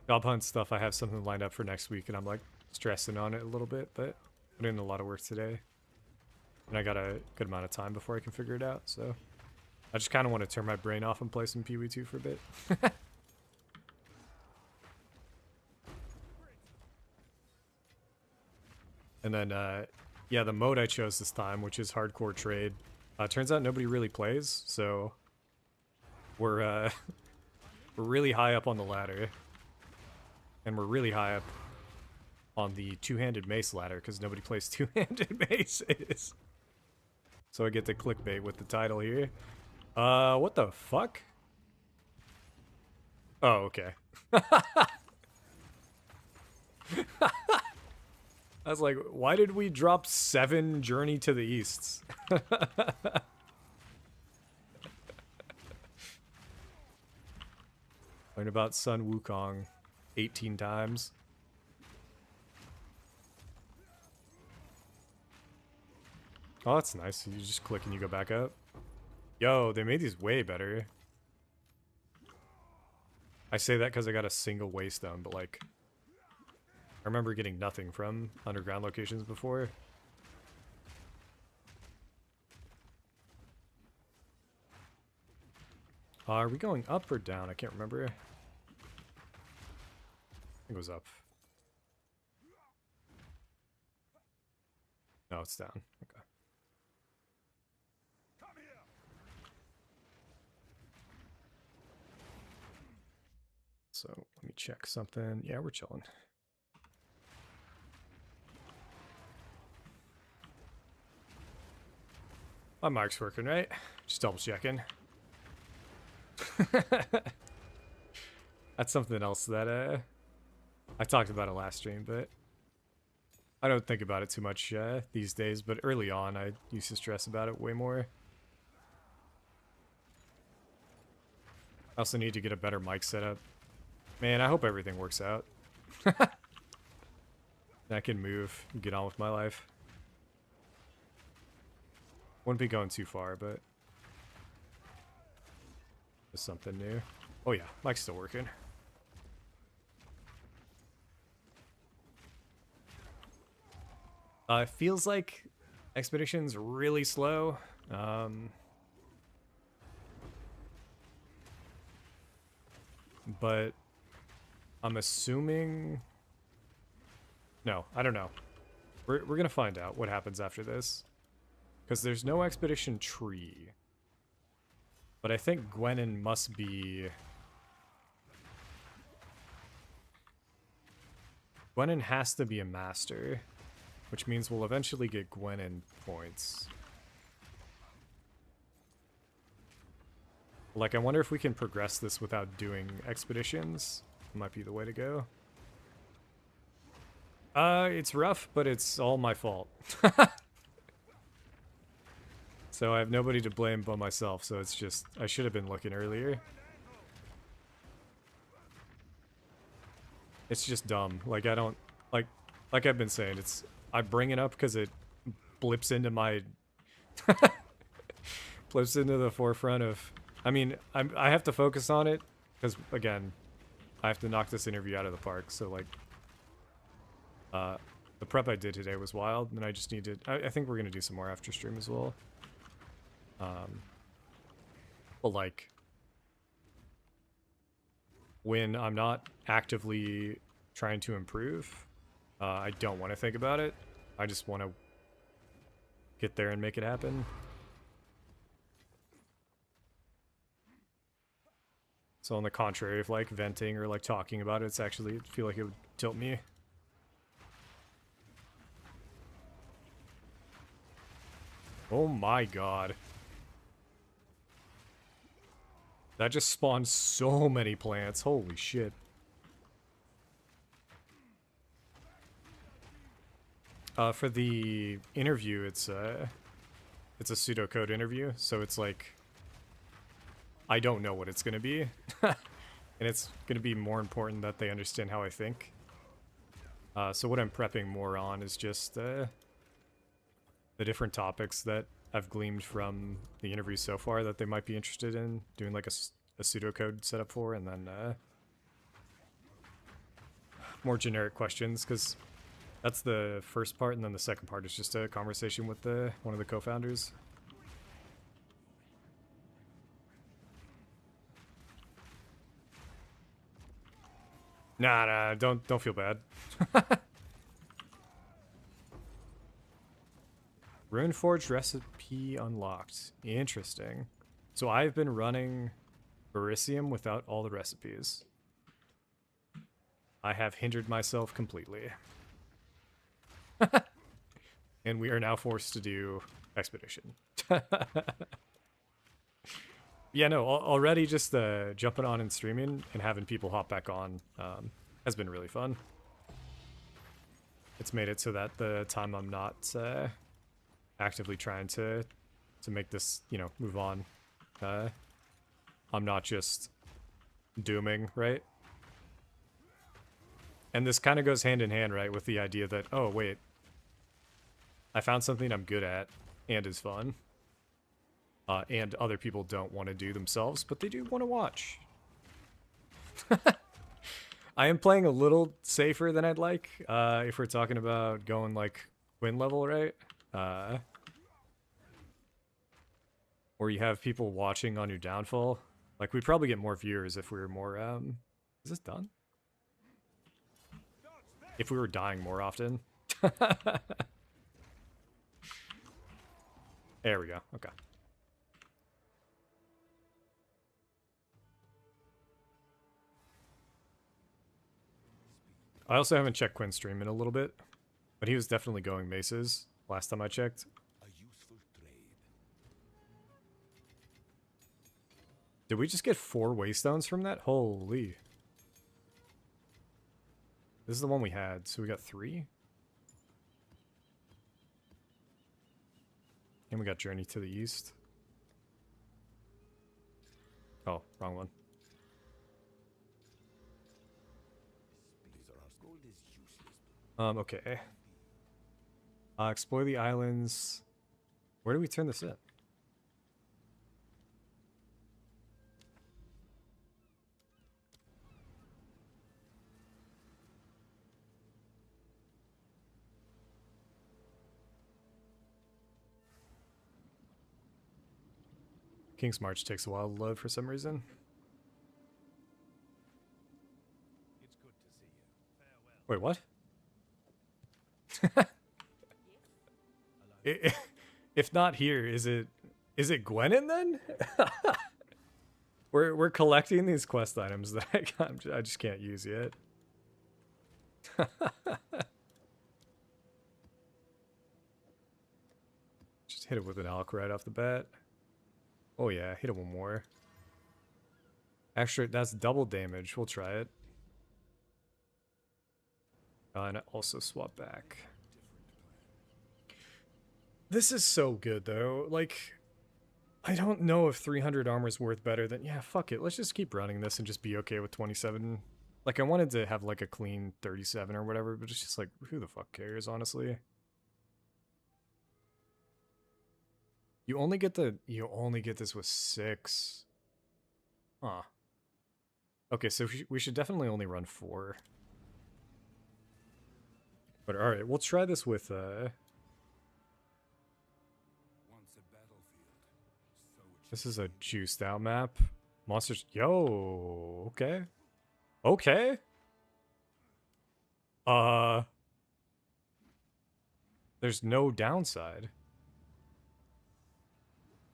Job hunt stuff, I have something lined up for next week, and I'm, like, stressing on it a little bit, but put in a lot of work today. And I got a good amount of time before I can figure it out, so... I just kind of want to turn my brain off and play some PoE2 for a bit. And then, yeah, the mode I chose this time, which is hardcore trade, turns out nobody really plays, so we're we're really high up on the ladder, and we're really high up on the two-handed mace ladder because nobody plays two-handed maces. So I get to clickbait with the title here. What the fuck? Oh, okay. I was like, why did we drop 7 Journey to the Easts? Learn about Sun Wukong 18 times. Oh, that's nice. You just click and you go back up. Yo, they made these way better. I say that because I got a single waystone, but like, I remember getting nothing from underground locations before. Are we going up or down? I can't remember. I think it was up. No, it's down. Okay. So let me check something. Yeah, we're chilling. My mic's working, right? Just double checking. That's something else that I talked about it last stream, but I don't think about it too much these days. But early on, I used to stress about it way more. I also need to get a better mic setup. Man, I hope everything works out. I can move and get on with my life. Wouldn't be going too far, but just something new. Oh yeah, mic's still working. It feels like Expedition's really slow. But I'm assuming... No, I don't know. We're gonna find out what happens after this. Because there's no expedition tree. But I think Gwenin must be... Gwenin has to be a master. Which means we'll eventually get Gwenin points. Like, I wonder if we can progress this without doing expeditions. Might be the way to go. It's rough, but it's all my fault. So I have nobody to blame but myself, so it's just, I should have been looking earlier. It's just dumb. Like, I don't, like I've been saying, it's, I bring it up because it blips into my, blips into the forefront of, I mean, I have to focus on it, because, again, I have to knock this interview out of the park, so, like, the prep I did today was wild, and I just need to, I think we're going to do some more after stream as well. But, like, when I'm not actively trying to improve, I don't want to think about it. I just want to get there and make it happen. So on the contrary of, like, venting or, like, talking about it, it's actually, I feel like it would tilt me. Oh my god. That just spawned so many plants. Holy shit. For the interview, it's a pseudocode interview, so it's like, I don't know what it's going to be. And it's going to be more important that they understand how I think. So what I'm prepping more on is just the different topics that I've gleaned from the interviews so far that they might be interested in doing, like a pseudocode setup for, and then more generic questions, because that's the first part, and then the second part is just a conversation with one of the co-founders. Nah, don't feel bad. Runeforge recipe unlocked. Interesting. So I've been running Berisium without all the recipes. I have hindered myself completely. And we are now forced to do Expedition. Yeah, no, already just jumping on and streaming and having people hop back on has been really fun. It's made it so that the time I'm not actively trying to make this, you know, move on, I'm not just dooming, right? And this kind of goes hand in hand, right, with the idea that, oh, wait, I found something I'm good at and is fun. And other people don't want to do themselves, but they do want to watch. I am playing a little safer than I'd like, if we're talking about going, like, win level, right? Or you have people watching on your downfall. Like, we'd probably get more viewers if we were more, is this done? If we were dying more often. There we go, okay. I also haven't checked Quinn's stream in a little bit, but he was definitely going Maces last time I checked. A useful trade. Did we just get 4 waystones from that? Holy. This is the one we had, so we got 3? And we got Journey to the East. Oh, wrong one. Blizzard's gold is useless. Okay. Explore the islands. Where do we turn this in? King's March takes a while to load for some reason. It's good to see you. Farewell. Wait, what? If not here, is it Gwenin then? we're collecting these quest items that I just can't use yet. Just hit it with an alk right off the bat. Oh yeah, hit it one more. Actually, that's double damage. We'll try it. And also swap back. This is so good, though. Like, I don't know if 300 armor is worth better than... Yeah, fuck it. Let's just keep running this and just be okay with 27. Like, I wanted to have, like, a clean 37 or whatever, but it's just like, who the fuck cares, honestly? You only get this with 6. Huh. Okay, so we should definitely only run 4. But alright, we'll try this with, Once a battlefield, so it this is a juiced out map. Monsters, yo, okay. Okay. There's no downside.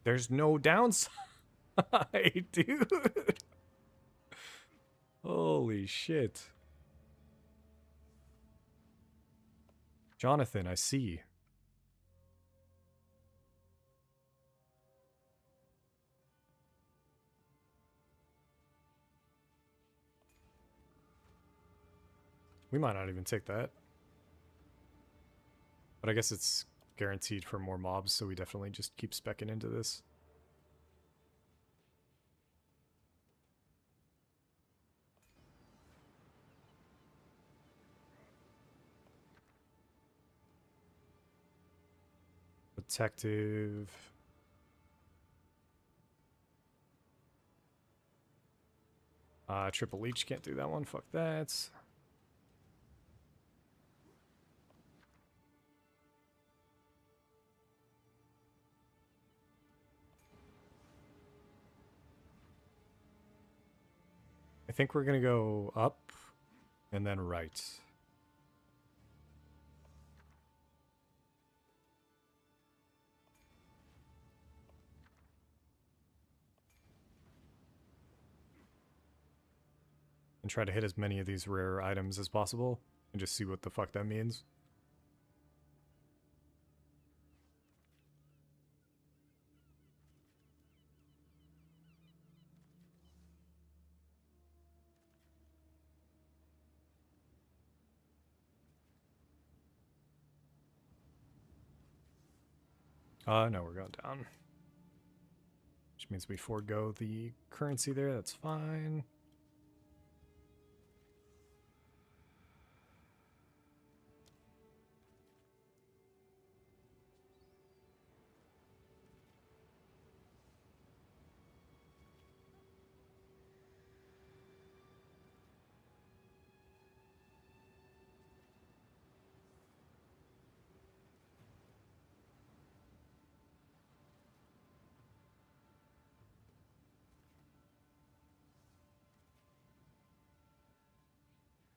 There's no downside, dude. Holy shit. Jonathan, I see. We might not even take that. But I guess it's guaranteed for more mobs, so we definitely just keep speccing into this. Detective. Triple Leech, can't do that one. Fuck that. I think we're gonna go up and then right. And try to hit as many of these rare items as possible and just see what the fuck that means. No, we're going down. Which means we forego the currency there, that's fine.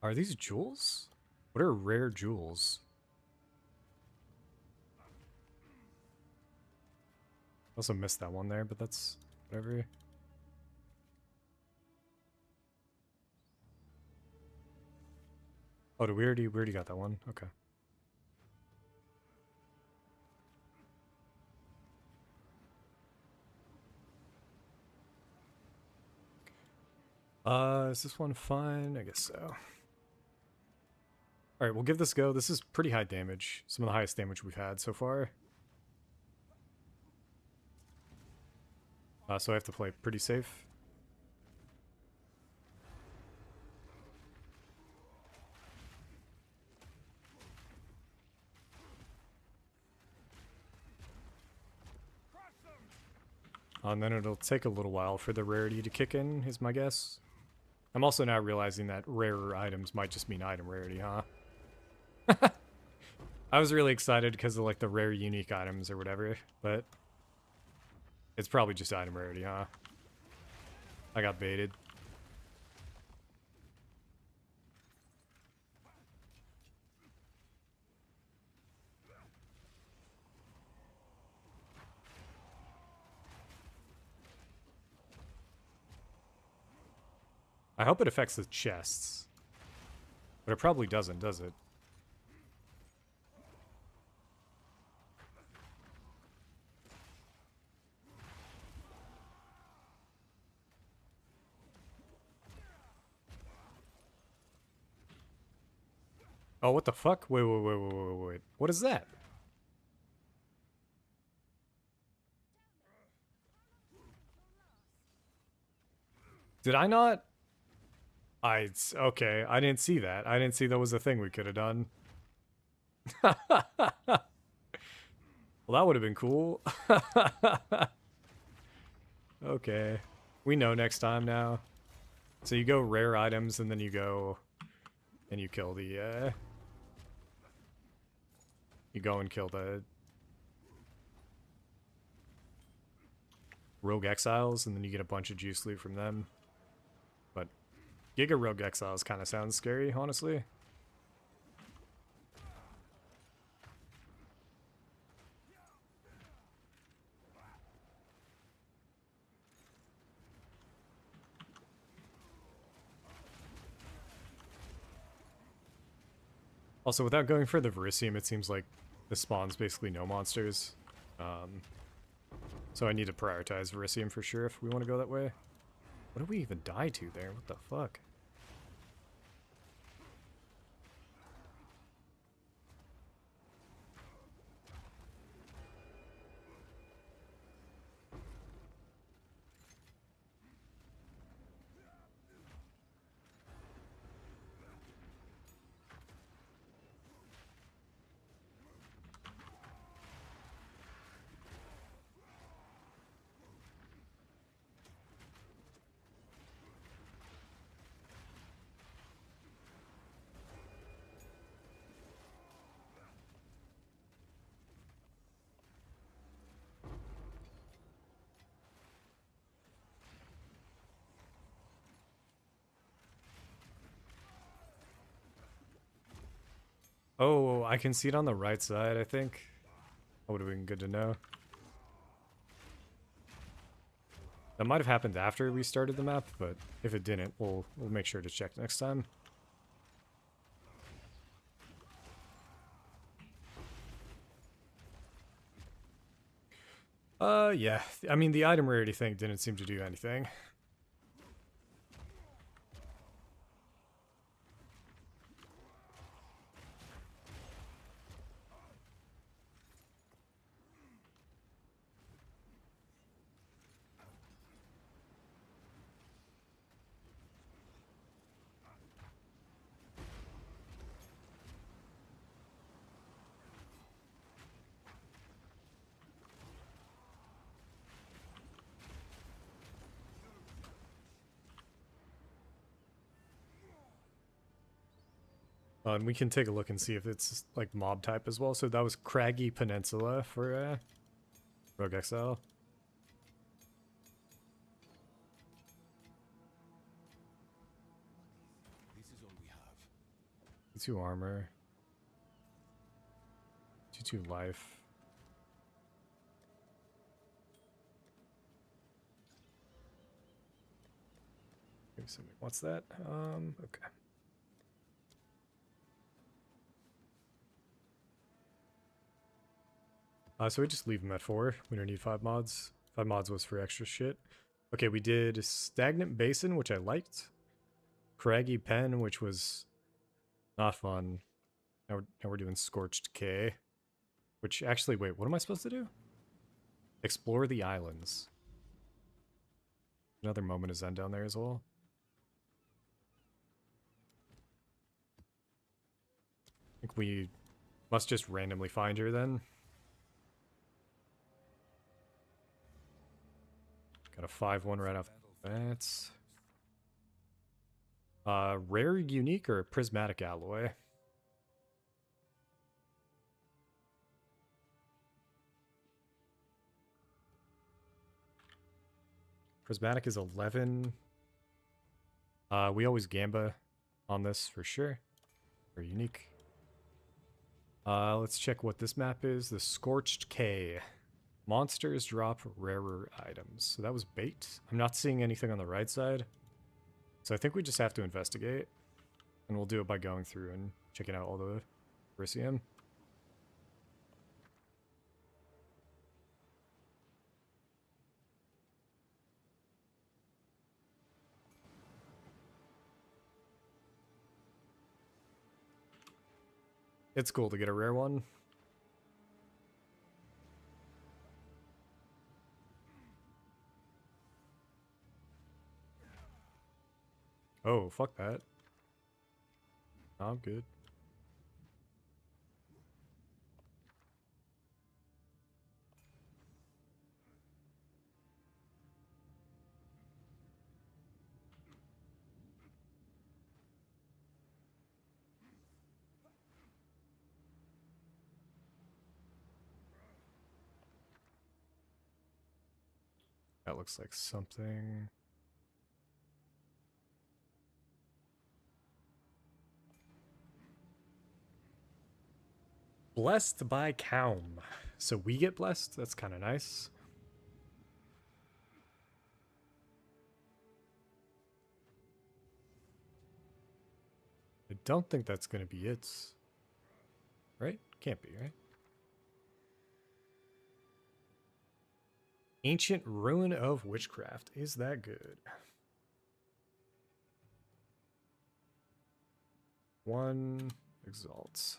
Are these jewels? What are rare jewels? Also missed that one there, but that's whatever. Oh, we already got that one? Okay. Is this one fine? I guess so. Alright, we'll give this a go. This is pretty high damage. Some of the highest damage we've had so far. So I have to play pretty safe. And then it'll take a little while for the rarity to kick in, is my guess. I'm also now realizing that rarer items might just mean item rarity, huh? I was really excited because of like the rare unique items or whatever, but it's probably just item rarity, huh? I got baited. I hope it affects the chests. But it probably doesn't, does it? Oh, what the fuck? Wait. What is that? Did I not? Okay, I didn't see that. I didn't see that was a thing we could have done. Well, that would have been cool. Okay. We know next time now. So you go rare items and then you go and you kill the you go and kill the rogue exiles and then you get a bunch of juice loot from them. But Giga Rogue Exiles kind of sounds scary, honestly. Also, without going for the Verisium, it seems like this spawns basically no monsters. So I need to prioritize Verisium for sure if we want to go that way. What did we even die to there? What the fuck? Oh, I can see it on the right side, I think. That would have been good to know. That might have happened after we started the map, but if it didn't, we'll make sure to check next time. Yeah. I mean, the item rarity thing didn't seem to do anything. And we can take a look and see if it's like mob type as well. So that was Craggy Peninsula for Rogue Exile. This is all we have. 2 armor. 2 life. Maybe somebody wants that. Okay. So we just leave them at 4. We don't need 5 mods. 5 mods was for extra shit. Okay, we did Stagnant Basin, which I liked. Craggy Pen, which was not fun. Now we're doing Scorched K. Which actually, wait, what am I supposed to do? Explore the islands. Another Moment of Zen down there as well. I think we must just randomly find her then. Got a 5-1 right off the bat. Rare, unique, or prismatic alloy? Prismatic is 11. We always gamba on this for sure. Or unique. Let's check what this map is. The Scorched K. Monsters drop rarer items. So that was bait. I'm not seeing anything on the right side. So I think we just have to investigate. And we'll do it by going through and checking out all the Berisium. It's cool to get a rare one. Oh, fuck that. I'm good. That looks like something. Blessed by Kaum. So we get blessed? That's kind of nice. I don't think that's going to be it. Right? Can't be, right? Ancient Ruin of Witchcraft. Is that good? 1 exalts.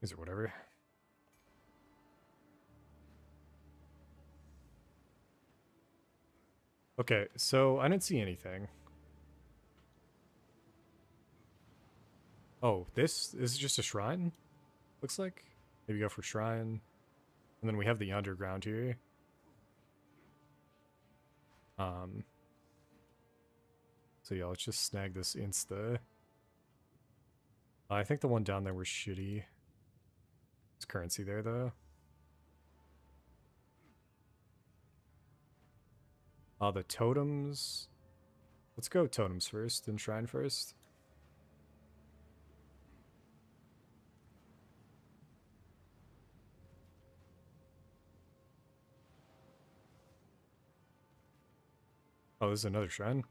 Is it whatever? Okay, so I didn't see anything. Oh, this is just a shrine? Looks like. Maybe go for shrine. And then we have the underground here. So yeah, let's just snag this insta. I think the one down there was shitty. There's currency there though. The totems. Let's go totems first, then shrine first. Oh, this is another shrine.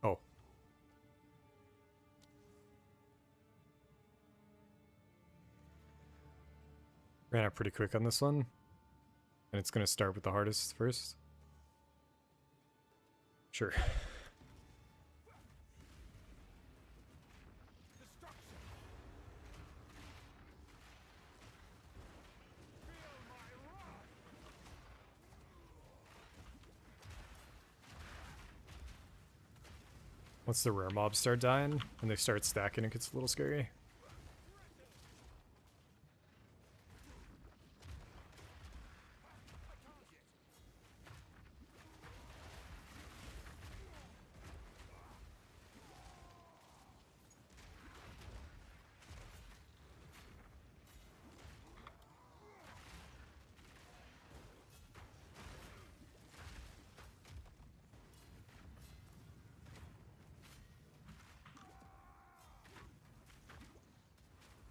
Oh. Ran out pretty quick on this one. And it's going to start with the hardest first. Sure. Once the rare mobs start dying and they start stacking, it gets a little scary.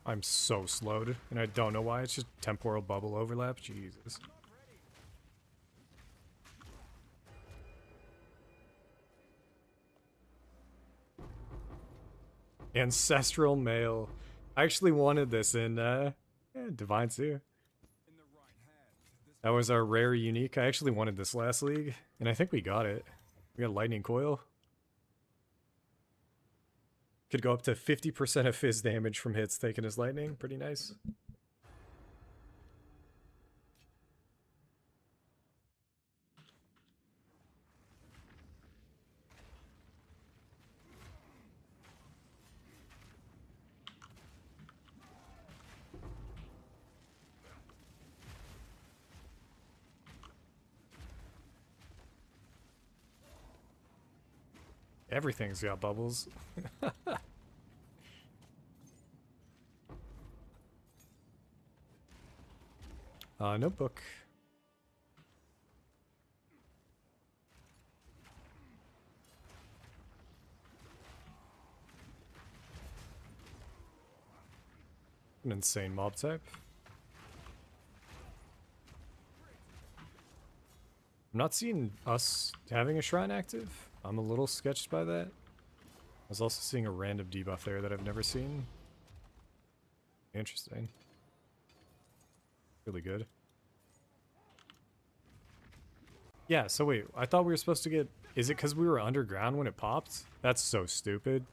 I'm so slowed, and I don't know why. It's just temporal bubble overlap. Jesus. Ancestral Male. I actually wanted this in Divine Zoo. That was our rare unique. I actually wanted this last league, and I think we got it. We got Lightning Coil. Could go up to 50% of fizz damage from hits taken as lightning. Pretty nice. Everything's got bubbles. Notebook. An insane mob type. I'm not seeing us having a shrine active. I'm a little sketched by that. I was also seeing a random debuff there that I've never seen. Interesting. Really good. Yeah, so wait, I thought we were supposed to get... Is it because we were underground when it popped? That's so stupid.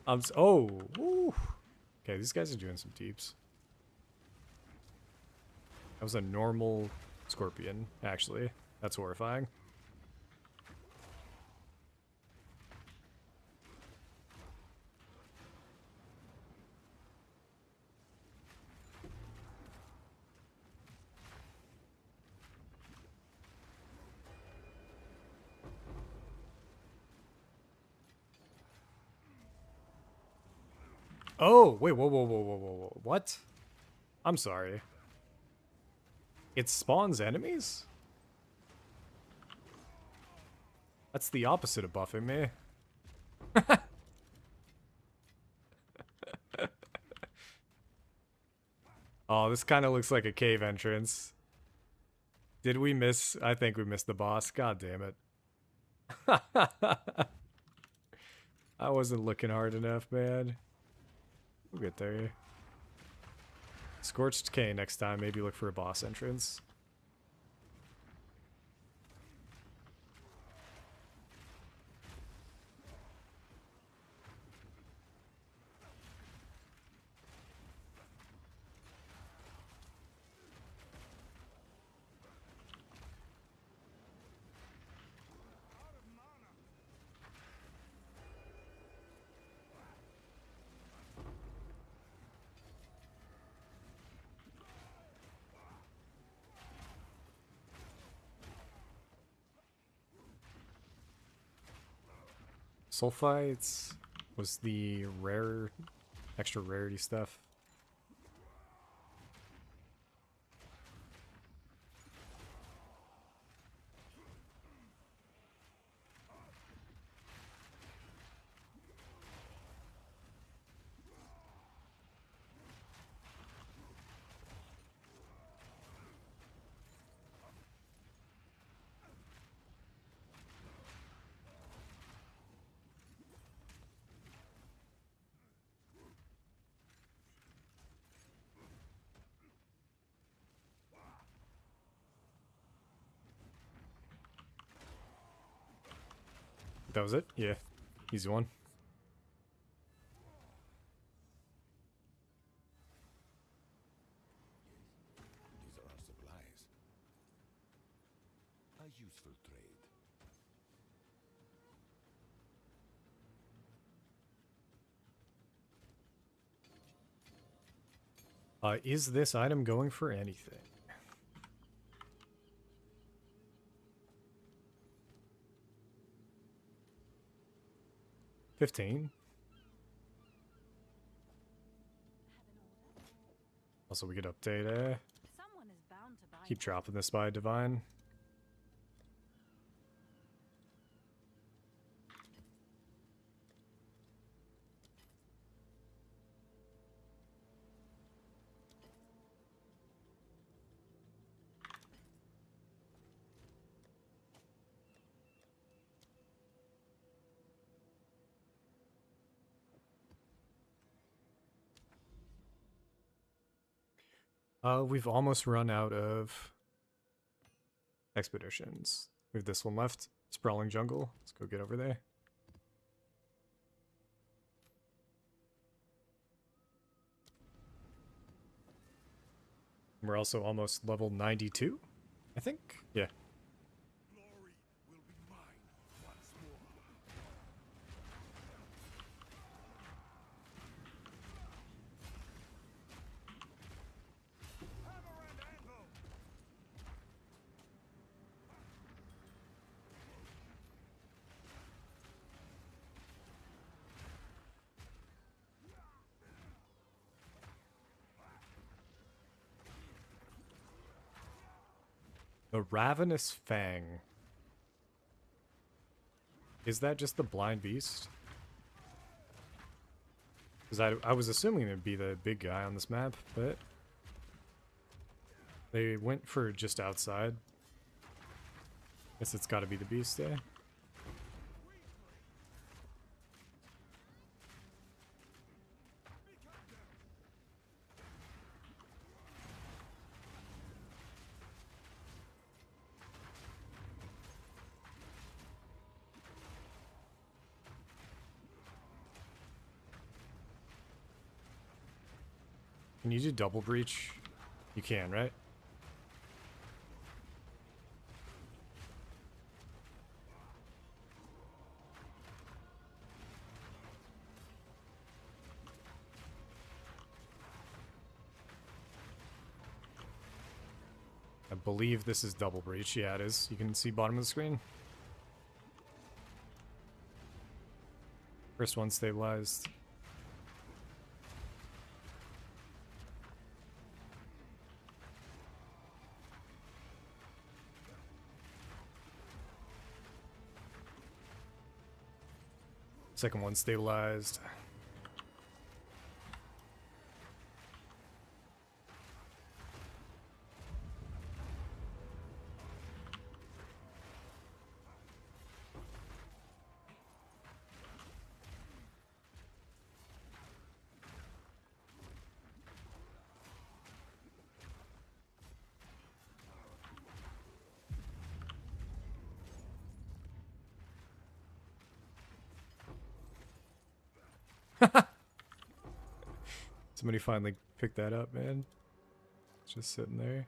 Oh! Woo. Okay, these guys are doing some deeps. That was a normal scorpion, actually. That's horrifying. Oh, wait, whoa, whoa, whoa, whoa, whoa, whoa. What? I'm sorry. It spawns enemies? That's the opposite of buffing me. Oh, this kind of looks like a cave entrance. Did we miss? I think we missed the boss. God damn it. I wasn't looking hard enough, man. We'll get there. Scorched K next time. Maybe look for a boss entrance. Sulfites was the rare, extra rarity stuff. That was it? Yeah. Easy one. These are our supplies. A useful trade. Is this item going for anything? $15. Also, we could update. Someone is bound to buy Keep dropping this by Divine. We've almost run out of expeditions. We have this one left. Sprawling Jungle. Let's go get over there. We're also almost level 92, I think. Yeah. Glory will be mine once more. Hammer and anvil! The Ravenous Fang. Is that just the blind beast? Because I was assuming it'd be the big guy on this map, but they went for just outside. Guess it's got to be the beast, eh? Can you do double breach? You can, right? I believe this is double breach. Yeah, it is. You can see bottom of the screen. First one stabilized. Second one stabilized. Somebody finally picked that up, man. It's just sitting there.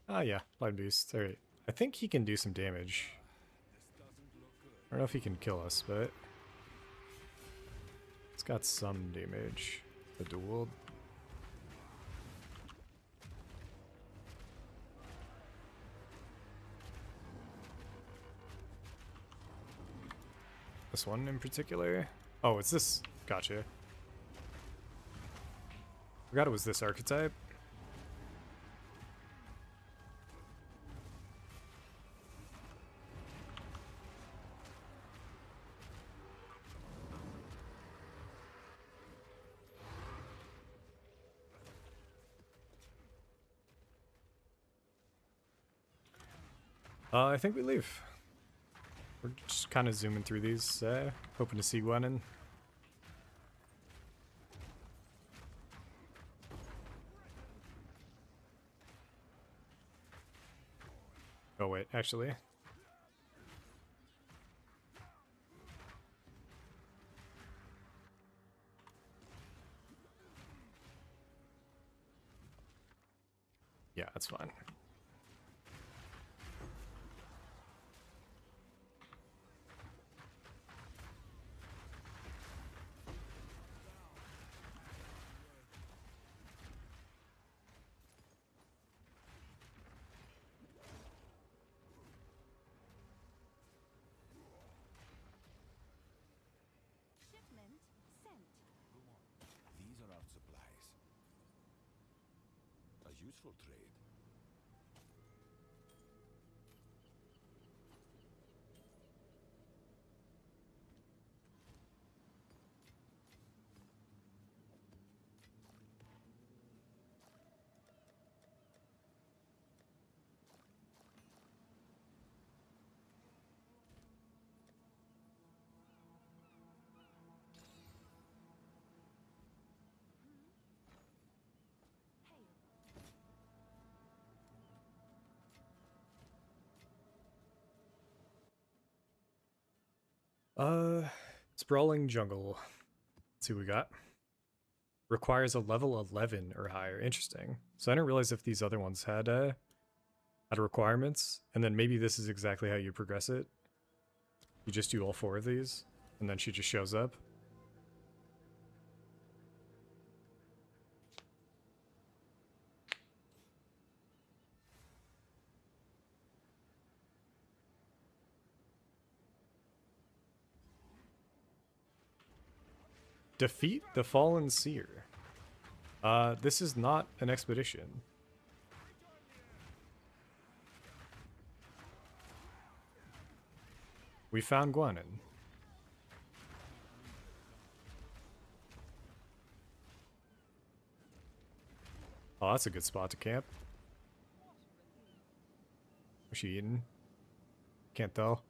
Ah, yeah, Blind Beast. Alright. I think he can do some damage. I don't know if he can kill us, but it's got some damage. The duel. This one in particular. Oh, it's this. Gotcha. Forgot it was this archetype. I think we leave. We're just kind of zooming through these, hoping to see Gwennon. actually. Yeah, that's fine. Shipment sent. These are our supplies. A useful trade. Sprawling jungle. Let's see what we got. Requires a level 11 or higher. Interesting. So I didn't realize if these other ones had requirements, and then maybe this is exactly how you progress it. You just do all 4 of these, and then she just shows up. Defeat the Fallen Seer. This is not an expedition. We found Guanin. Oh, that's a good spot to camp. What's she eating? Can't tell.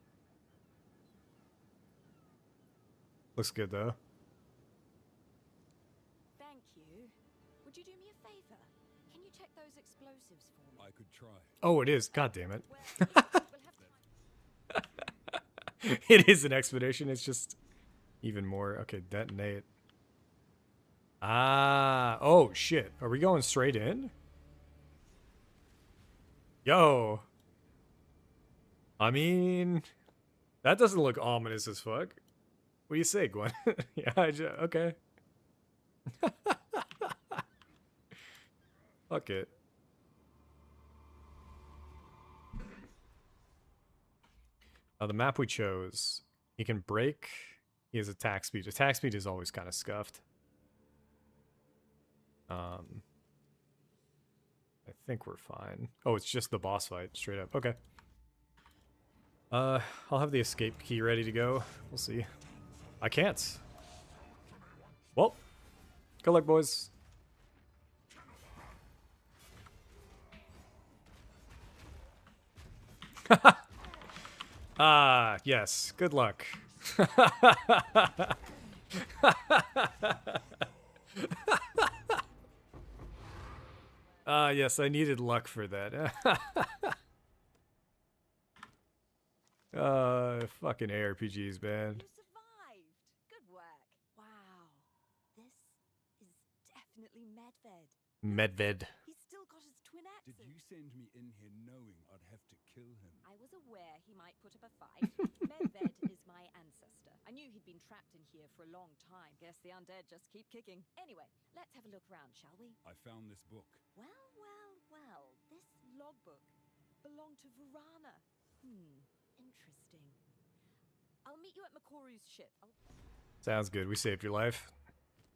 Looks good though. Thank you. Would you do me a favor? Can you check those explosives for me? I could try. Oh, it is. God damn it. Well, we'll have time. It is an expedition. It's just even more. Okay, detonate. Ah. Oh, shit. Are we going straight in? Yo. I mean, that doesn't look ominous as fuck. What do you say, Gwen? Yeah, okay. Fuck it. The map we chose, he can break. He has attack speed. Attack speed is always kind of scuffed. I think we're fine. Oh, it's just the boss fight, straight up. Okay. I'll have the escape key ready to go. We'll see. I can't. Well, good luck, boys. Ah, yes. Good luck. Yes, I needed luck for that. Fucking ARPGs, man. You survived. Good work. Wow. This is definitely Medved. Medved. He's still got his twin Did accent. you send me in here knowing I'd have to kill him? I was aware he might put up a fight. Medved is my ancestor. I knew he'd been trapped in here for a long time. Guess the undead just keep kicking. Anyway, let's have a look around, shall we? I found this book. Well, well, well. This logbook belonged to Varana. Interesting. I'll meet you at Makoru's ship. Sounds good. We saved your life.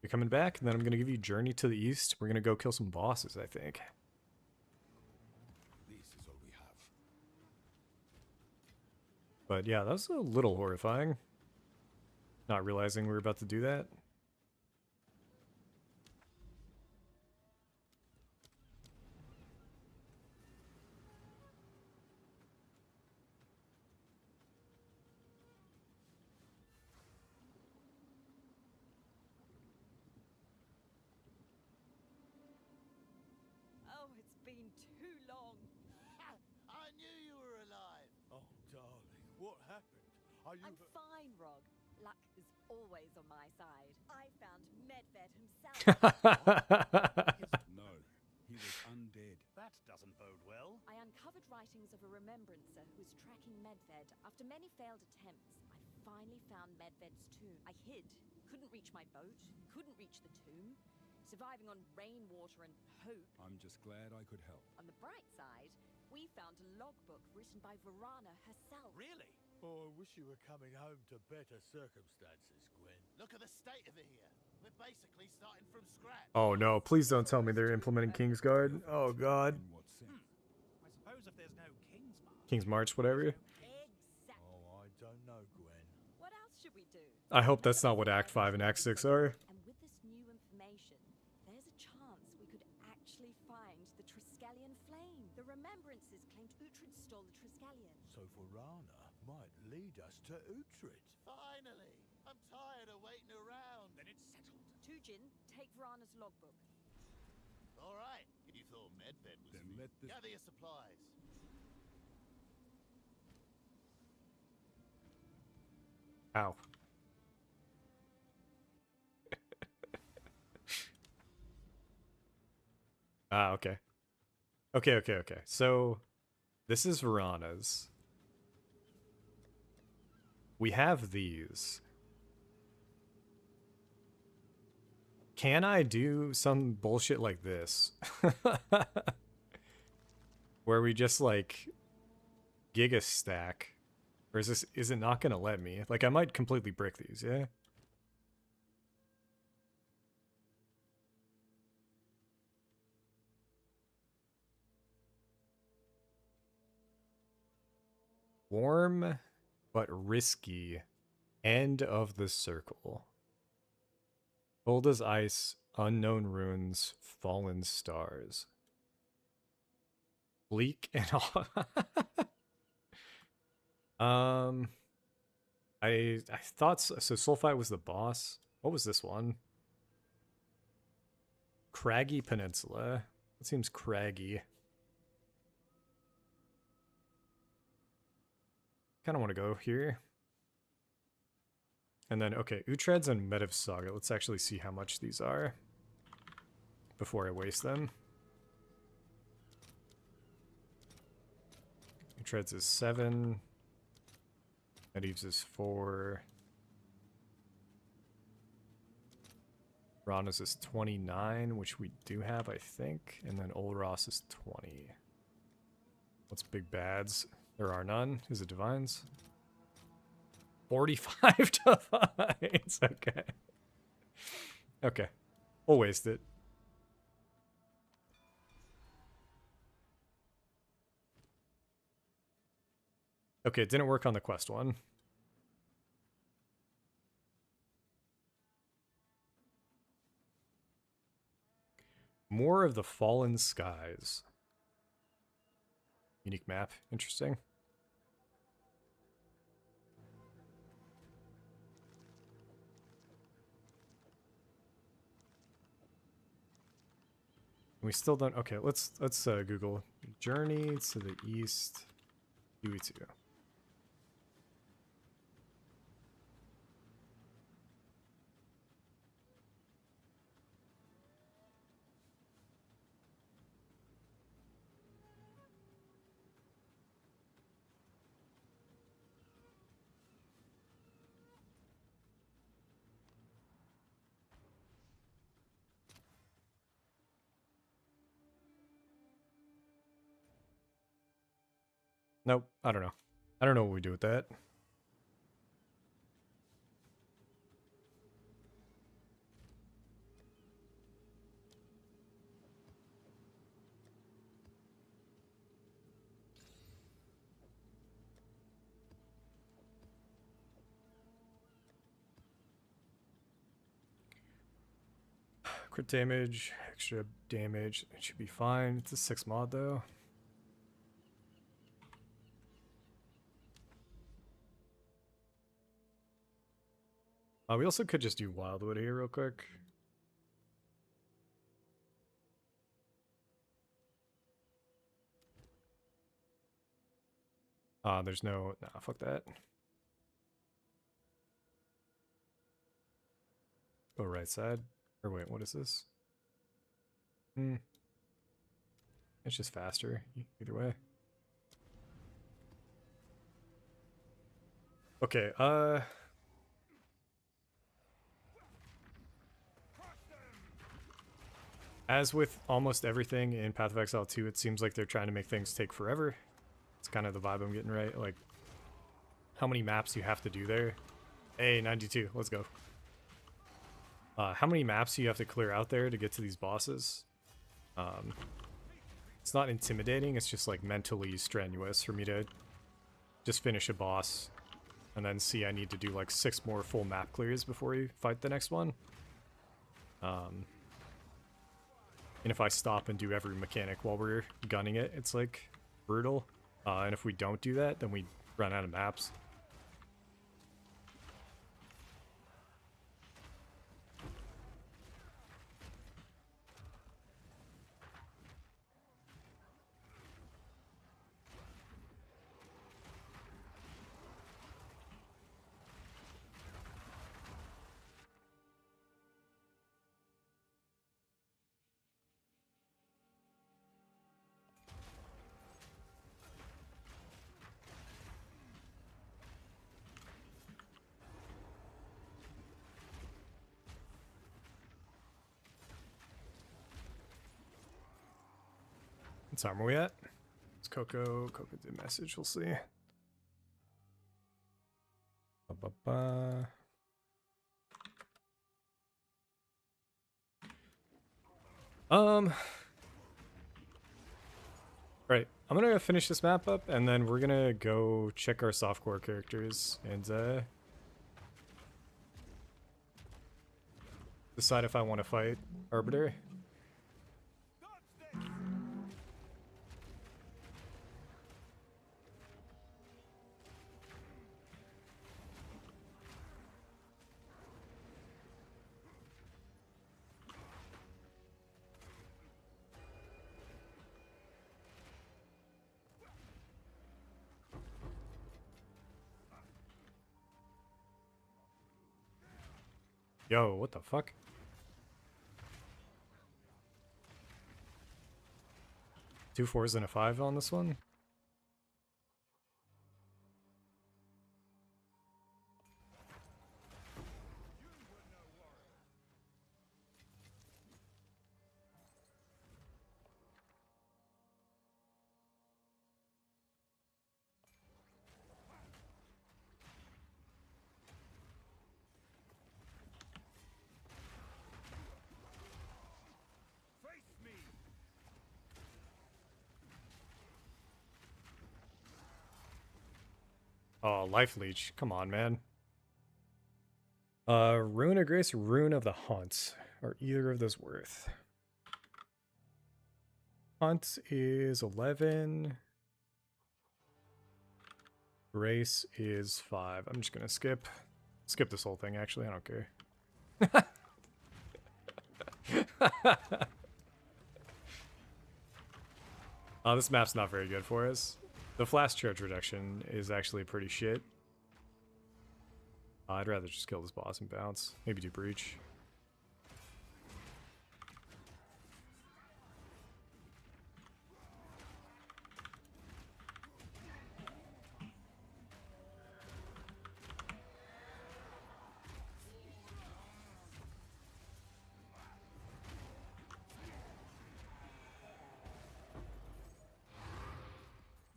You're coming back, and then I'm going to give you Journey to the East. We're going to go kill some bosses, I think. This is all we have. But yeah, that was a little horrifying. Not realizing we were about to do that. Oh, it's been too long. I knew you were alive. Are you... I'm fine, Rog. Luck is always on my side. I found Medved himself. No, he was undead. That doesn't bode well. I uncovered writings of a remembrancer who was tracking Medved. After many failed attempts, I finally found Medved's tomb. I hid, couldn't reach my boat, couldn't reach the tomb, surviving on rainwater and hope. I'm just glad I could help. On the bright side, we found a logbook written by Varana herself. Really? Oh, I wish you were coming home to better circumstances, Gwen. Look at the state of it here. We're basically starting from scratch. Oh no, please don't tell me they're implementing Kingsguard. Oh god. In what sense? I suppose if there's no King's March... King's March, whatever. Exactly. Oh, I don't know, Gwen. What else should we do? I hope that's not what Act 5 and Act 6 are. And with this new information, there's a chance we could actually find the Triskelion flame. The remembrances claimed Uhtred stole the Triskelion. So Varana might lead us to Uhtred. Finally! I'm tired of waiting around. Then it's settled. Tujin, take Varana's logbook. All right. You thought Medved was Then weak. let this... Gather your supplies. Ow. Ah, okay. Okay. So, this is Verana's. We have these. Can I do some bullshit like this? Where we just, like, giga stack? Or is it not gonna let me? Like, I might completely brick these, yeah? Warm, but risky. End of the circle. Cold as ice, unknown runes, fallen stars. Bleak and all. I thought so. So Sulfite was the boss. What was this one? Craggy Peninsula. It seems craggy. Kind of want to go here. And then, okay, Uhtred's and Medivh Saga. Let's actually see how much these are before I waste them. Uhtred's is 7. Medivh's is 4. Rana's is 29, which we do have, I think. And then Olros is 20. What's big bads? There are none. Is it divines? 45 divines. Okay. Okay. We'll waste it. Okay, it didn't work on the quest one. More of the Fallen Skies. Unique map. Interesting. We still don't. Okay, let's Google Journey to the East. PoE2. Nope, I don't know. I don't know what we do with that. Crit damage, extra damage, it should be fine. It's a 6 mod though. We also could just do Wildwood here real quick. There's no... Nah, fuck that. Go right side. Or wait, what is this? It's just faster, either way. Okay, as with almost everything in Path of Exile 2, it seems like they're trying to make things take forever. It's kind of the vibe I'm getting, right? Like, how many maps you have to do there? Hey, 92, let's go. How many maps you have to clear out there to get to these bosses? It's not intimidating, it's just like mentally strenuous for me to just finish a boss and then see I need to do like 6 more full map clears before you fight the next one. And if I stop and do every mechanic while we're gunning it, it's like brutal. And if we don't do that, then we run out of maps. What's armor we at? It's Coco. Coco did message. We'll see. Ba-ba-ba. Right. I'm gonna finish this map up, and then we're gonna go check our softcore characters and decide if I want to fight Arbiter. Yo, what the fuck? Two 4s and a 5 on this one? Oh, Life Leech. Come on, man. Rune of Grace, Rune of the Hunt. Are either of those worth? Hunt is 11. Grace is 5. I'm just gonna skip this whole thing, actually. I don't care. This map's not very good for us. The flash charge reduction is actually pretty shit. I'd rather just kill this boss and bounce. Maybe do breach.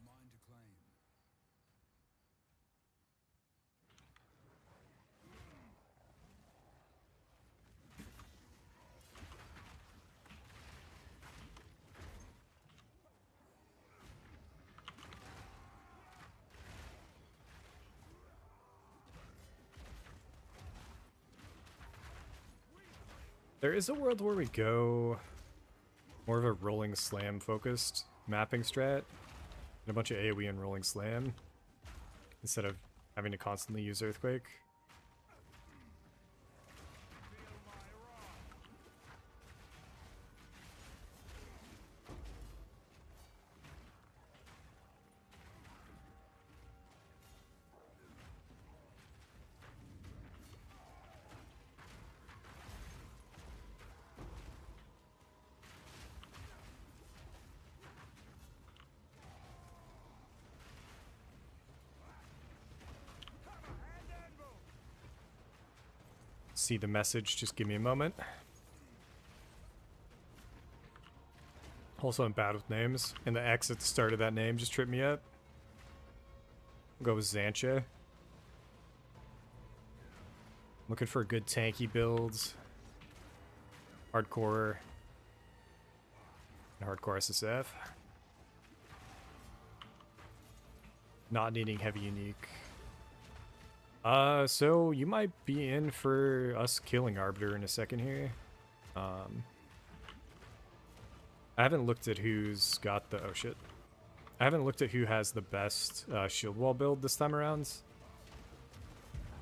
Mine to claim. There is a world where we go more of a rolling slam focused mapping strat and a bunch of AoE and rolling slam instead of having to constantly use earthquake. see the message. Just give me a moment. Also, I'm bad with names, and the X at the start of that name just tripped me up. I'll go with Xancha. Looking for good tanky builds. Hardcore. And hardcore SSF. Not needing heavy unique. So you might be in for us killing Arbiter in a second here. I haven't looked at who's got the... Oh, shit. I haven't looked at who has the best shield wall build this time around.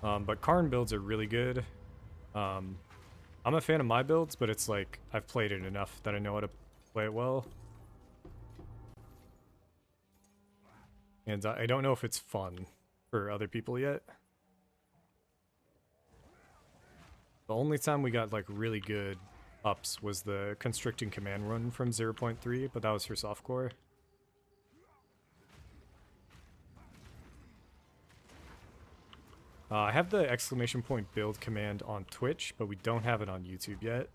But Karn builds are really good. I'm a fan of my builds, but it's like I've played it enough that I know how to play it well. And I don't know if it's fun for other people yet. The only time we got like really good ups was the constricting command run from 0.3, but that was for softcore. I have the exclamation point build command on Twitch, but we don't have it on YouTube yet.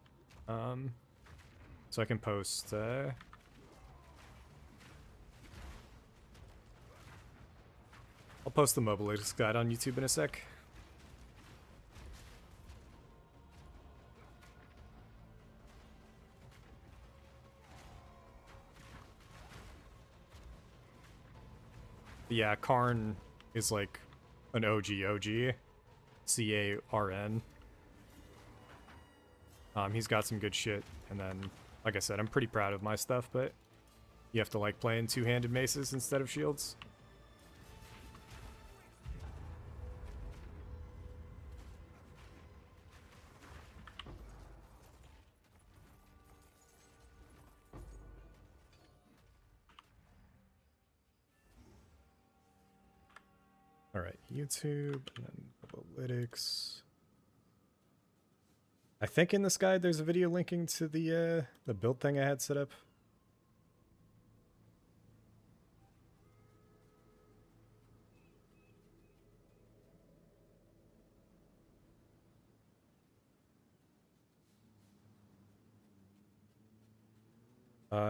So I can post... I'll post the Mobilytics guide on YouTube in a sec. Yeah, Karn is like an OG. C-A-R-N. He's got some good shit, and then, like I said, I'm pretty proud of my stuff, but you have to like playing two-handed maces instead of shields. Alright, YouTube, and then Mobilytics. I think in this guide there's a video linking to the build thing I had set up.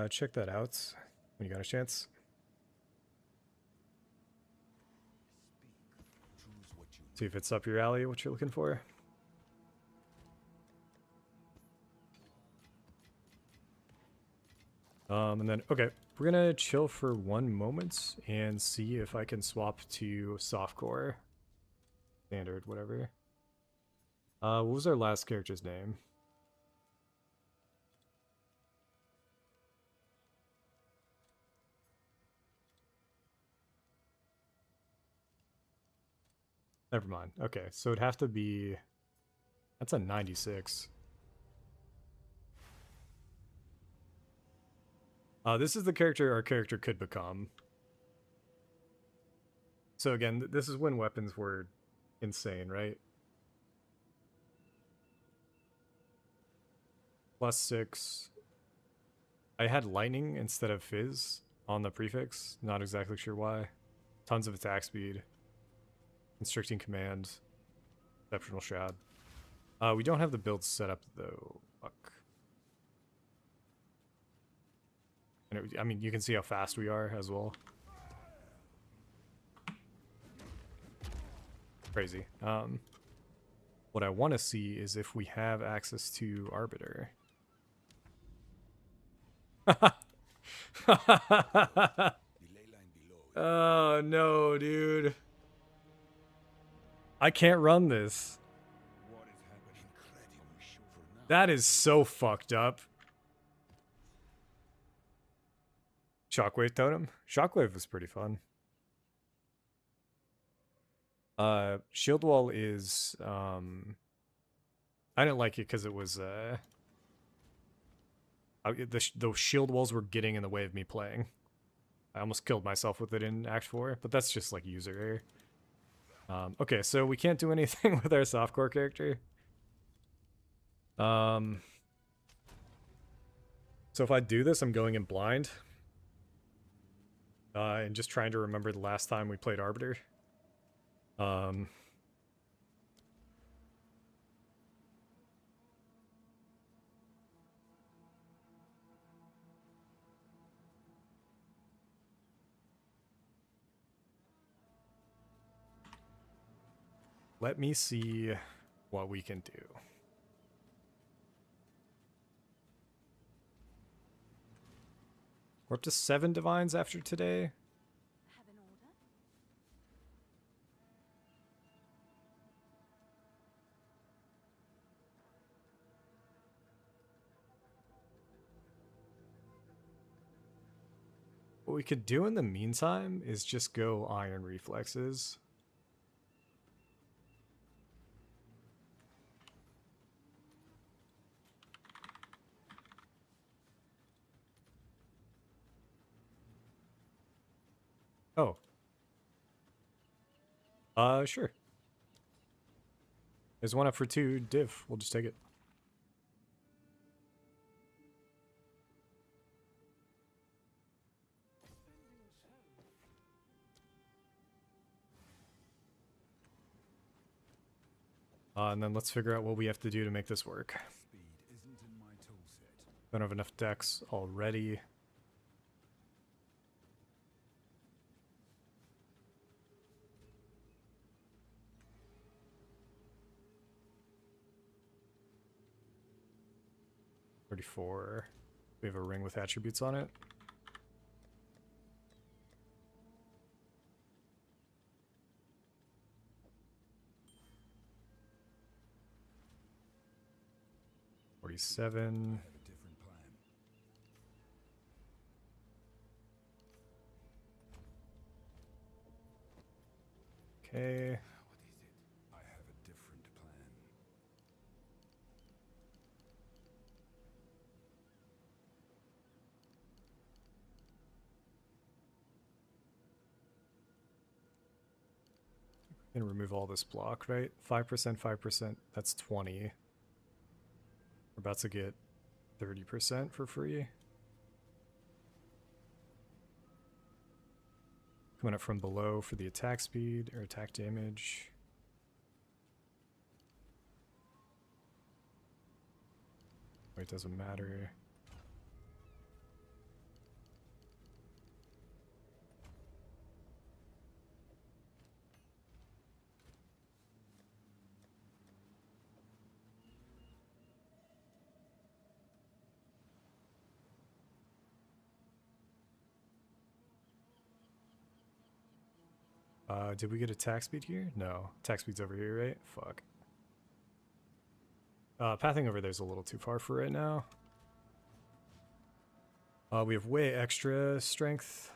Check that out when you got a chance. See if it's up your alley, what you're looking for. And then, okay, we're gonna chill for 1 moment and see if I can swap to softcore. Standard, whatever. What was our last character's name? Never mind. Okay, so it'd have to be... That's a 96. This is the character our character could become. So again, this is when weapons were insane, right? +6. I had lightning instead of fizz on the prefix. Not exactly sure why. Tons of attack speed. Constricting command. Exceptional shroud. We don't have the build set up though. Fuck. And I mean, you can see how fast we are as well. Crazy. What I want to see is if we have access to Arbiter. Oh no, dude. I can't run this. That is so fucked up. Shockwave totem? Shockwave was pretty fun. Shield wall is I didn't like it because it was the shield walls were getting in the way of me playing. I almost killed myself with it in Act 4, but that's just like user error. Okay, so we can't do anything with our softcore character. So if I do this, I'm going in blind. And just trying to remember the last time we played Arbiter. let me see what we can do. We're up to 7 divines after today. Have an order? What we could do in the meantime is just go iron reflexes. Oh. Sure. There's 1 up for 2 div. We'll just take it. And then let's figure out what we have to do to make this work. Speed isn't in my toolset. Don't have enough decks already. $34. We have a ring with attributes on it. $47. I have a different plan. Okay. What is it? I have a different plan. Gonna remove all this block, right? 5%, 5%, that's 20. We're about to get 30% for free. Coming up from below for the attack speed or attack damage. Wait, doesn't matter. Did we get attack speed here? No. Attack speed's over here, right? Fuck. Pathing over there's a little too far for right now. We have way extra strength.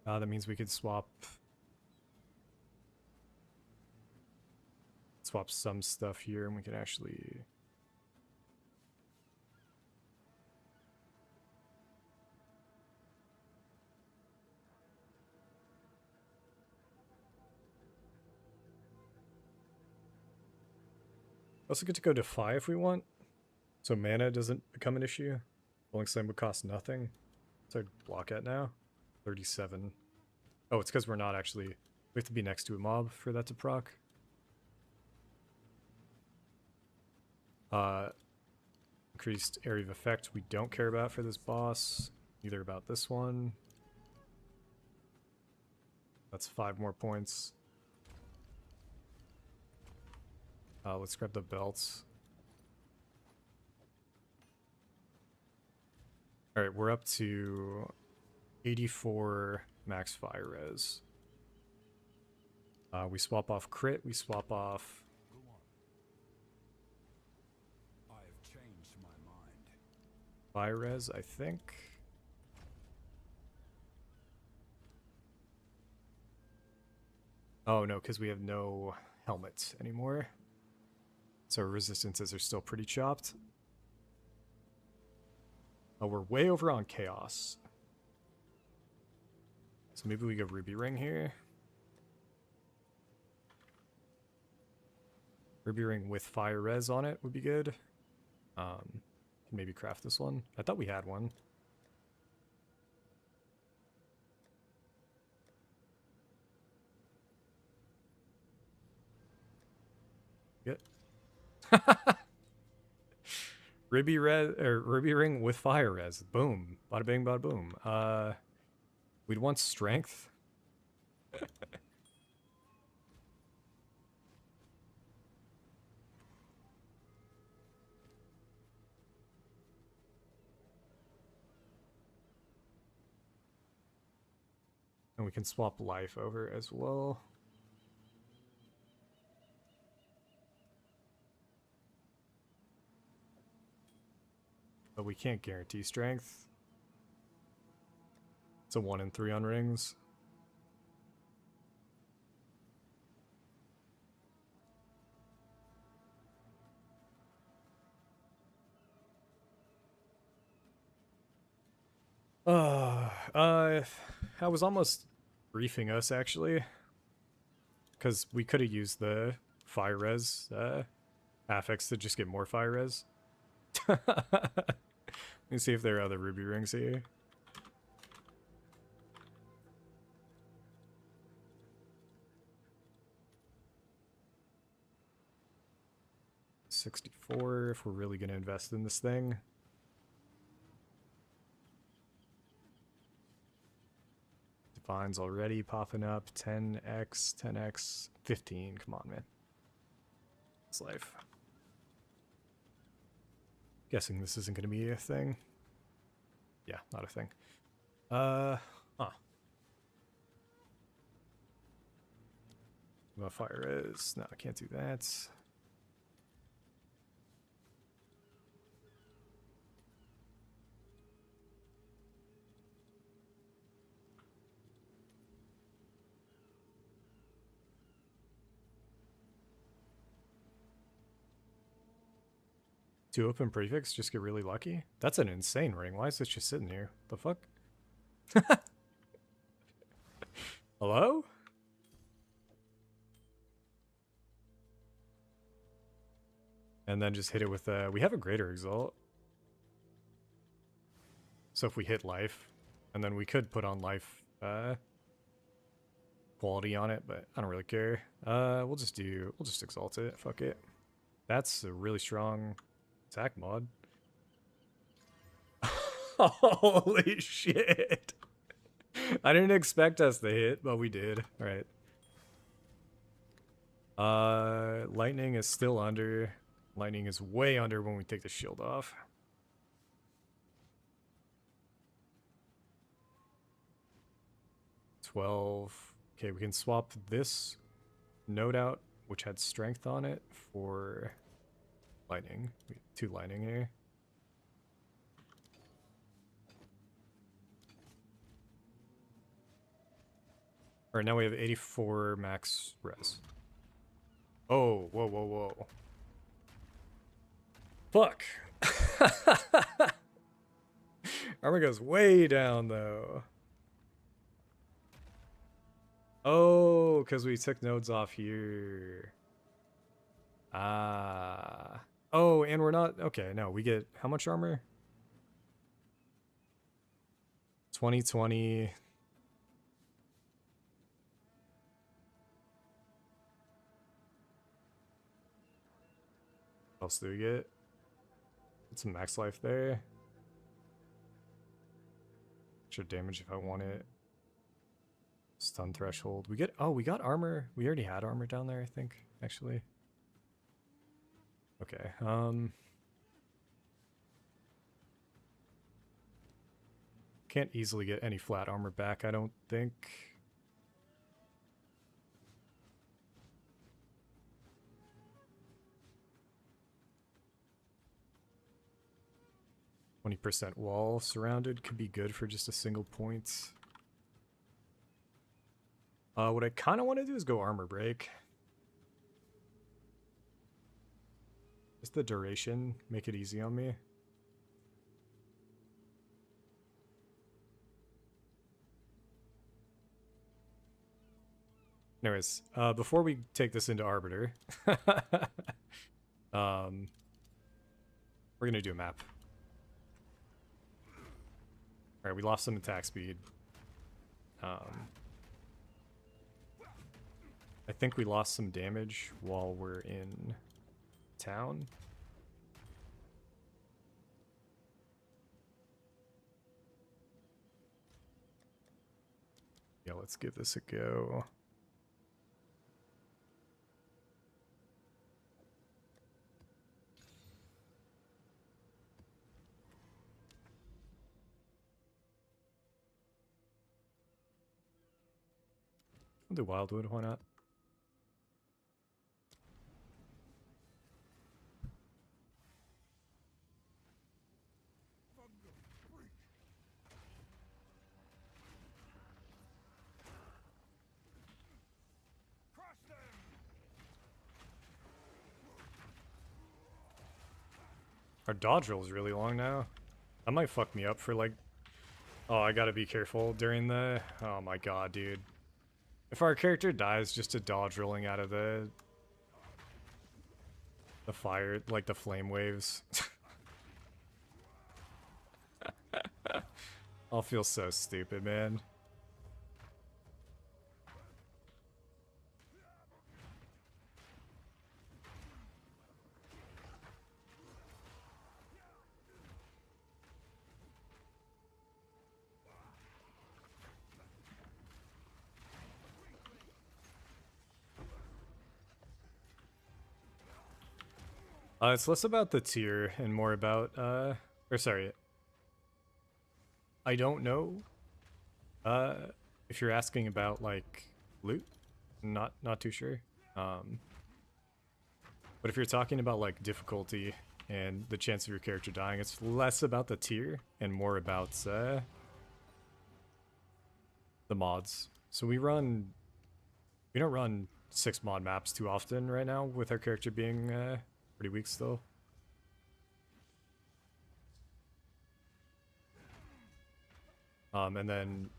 That means we could swap some stuff here and we can actually... Also get to go Defy if we want, so mana doesn't become an issue. Rolling Slam would cost nothing. What's our block at now? 37. Oh, it's because we're not actually... We have to be next to a mob for that to proc. Increased area of effect we don't care about for this boss. Neither about this one. That's 5 more points. Let's grab the belts. Alright, we're up to 84 max fire res. We swap off crit, we swap off... Go on. I have changed my mind. fire res, I think. Oh no, because we have no helmet anymore. So resistances are still pretty chopped. Oh, we're way over on chaos. So maybe we go Ruby Ring here. Ruby Ring with fire res on it would be good. Can maybe craft this one. I thought we had one. Good. Ruby Ring with fire res. Boom. Bada bing, bada boom. We'd want strength. And we can swap life over as well. But we can't guarantee strength. It's a 1 in 3 on rings. I was almost briefing us actually, because we could have used the fire res affix to just get more fire res. Let me see if there are other ruby rings here. $64 if we're really going to invest in this thing. Divine's already popping up. 10x, 10x, 15. Come on, man. It's life. Guessing this isn't going to be a thing. Yeah, not a thing. Huh. My fire is... No, I can't do that. Two open prefix, just get really lucky? That's an insane ring. Why is this just sitting here? The fuck? Hello? And then just hit it with we have a greater exalt. So if we hit life, and then we could put on life quality on it, but I don't really care. We'll just exalt it. Fuck it. That's a really strong attack mod. Holy shit. I didn't expect us to hit, but we did. Alright. Lightning is still under. Lightning is way under when we take the shield off. $12. Okay, we can swap this node out, which had strength on it, for lightning. We have 2 lightning here. Alright, now we have 84 max res. Oh, whoa, whoa, whoa. Fuck. Armor goes way down, though. Oh, because we took nodes off here. Ah. Oh, and we're not... Okay, no, we get... How much armor? 2020... What else do we get? Get some max life there. Extra damage if I want it. Stun threshold. We get... Oh, we got armor. We already had armor down there, I think, actually. Okay, can't easily get any flat armor back, I don't think. %, wall surrounded could be good for just a single point. What I kind of want to do is go armor break. Just the duration, make it easy on me. Anyways, before we take this into Arbiter, we're gonna do a map. Alright, we lost some attack speed. I think we lost some damage while we're in town. Yeah, let's give this a go. We'll do Wildwood, why not? Our dodge roll is really long now. That might fuck me up for like... Oh, I gotta be careful during the... Oh my god, dude. If our character dies just to dodge rolling out of the fire, like the flame waves. I'll feel so stupid, man. It's less about the tier and more about, or sorry, I don't know, if you're asking about, like, loot, not too sure, but if you're talking about, like, difficulty and the chance of your character dying, it's less about the tier and more about, the mods. So we don't run 6 mod maps too often right now with our character being, pretty weak still. And then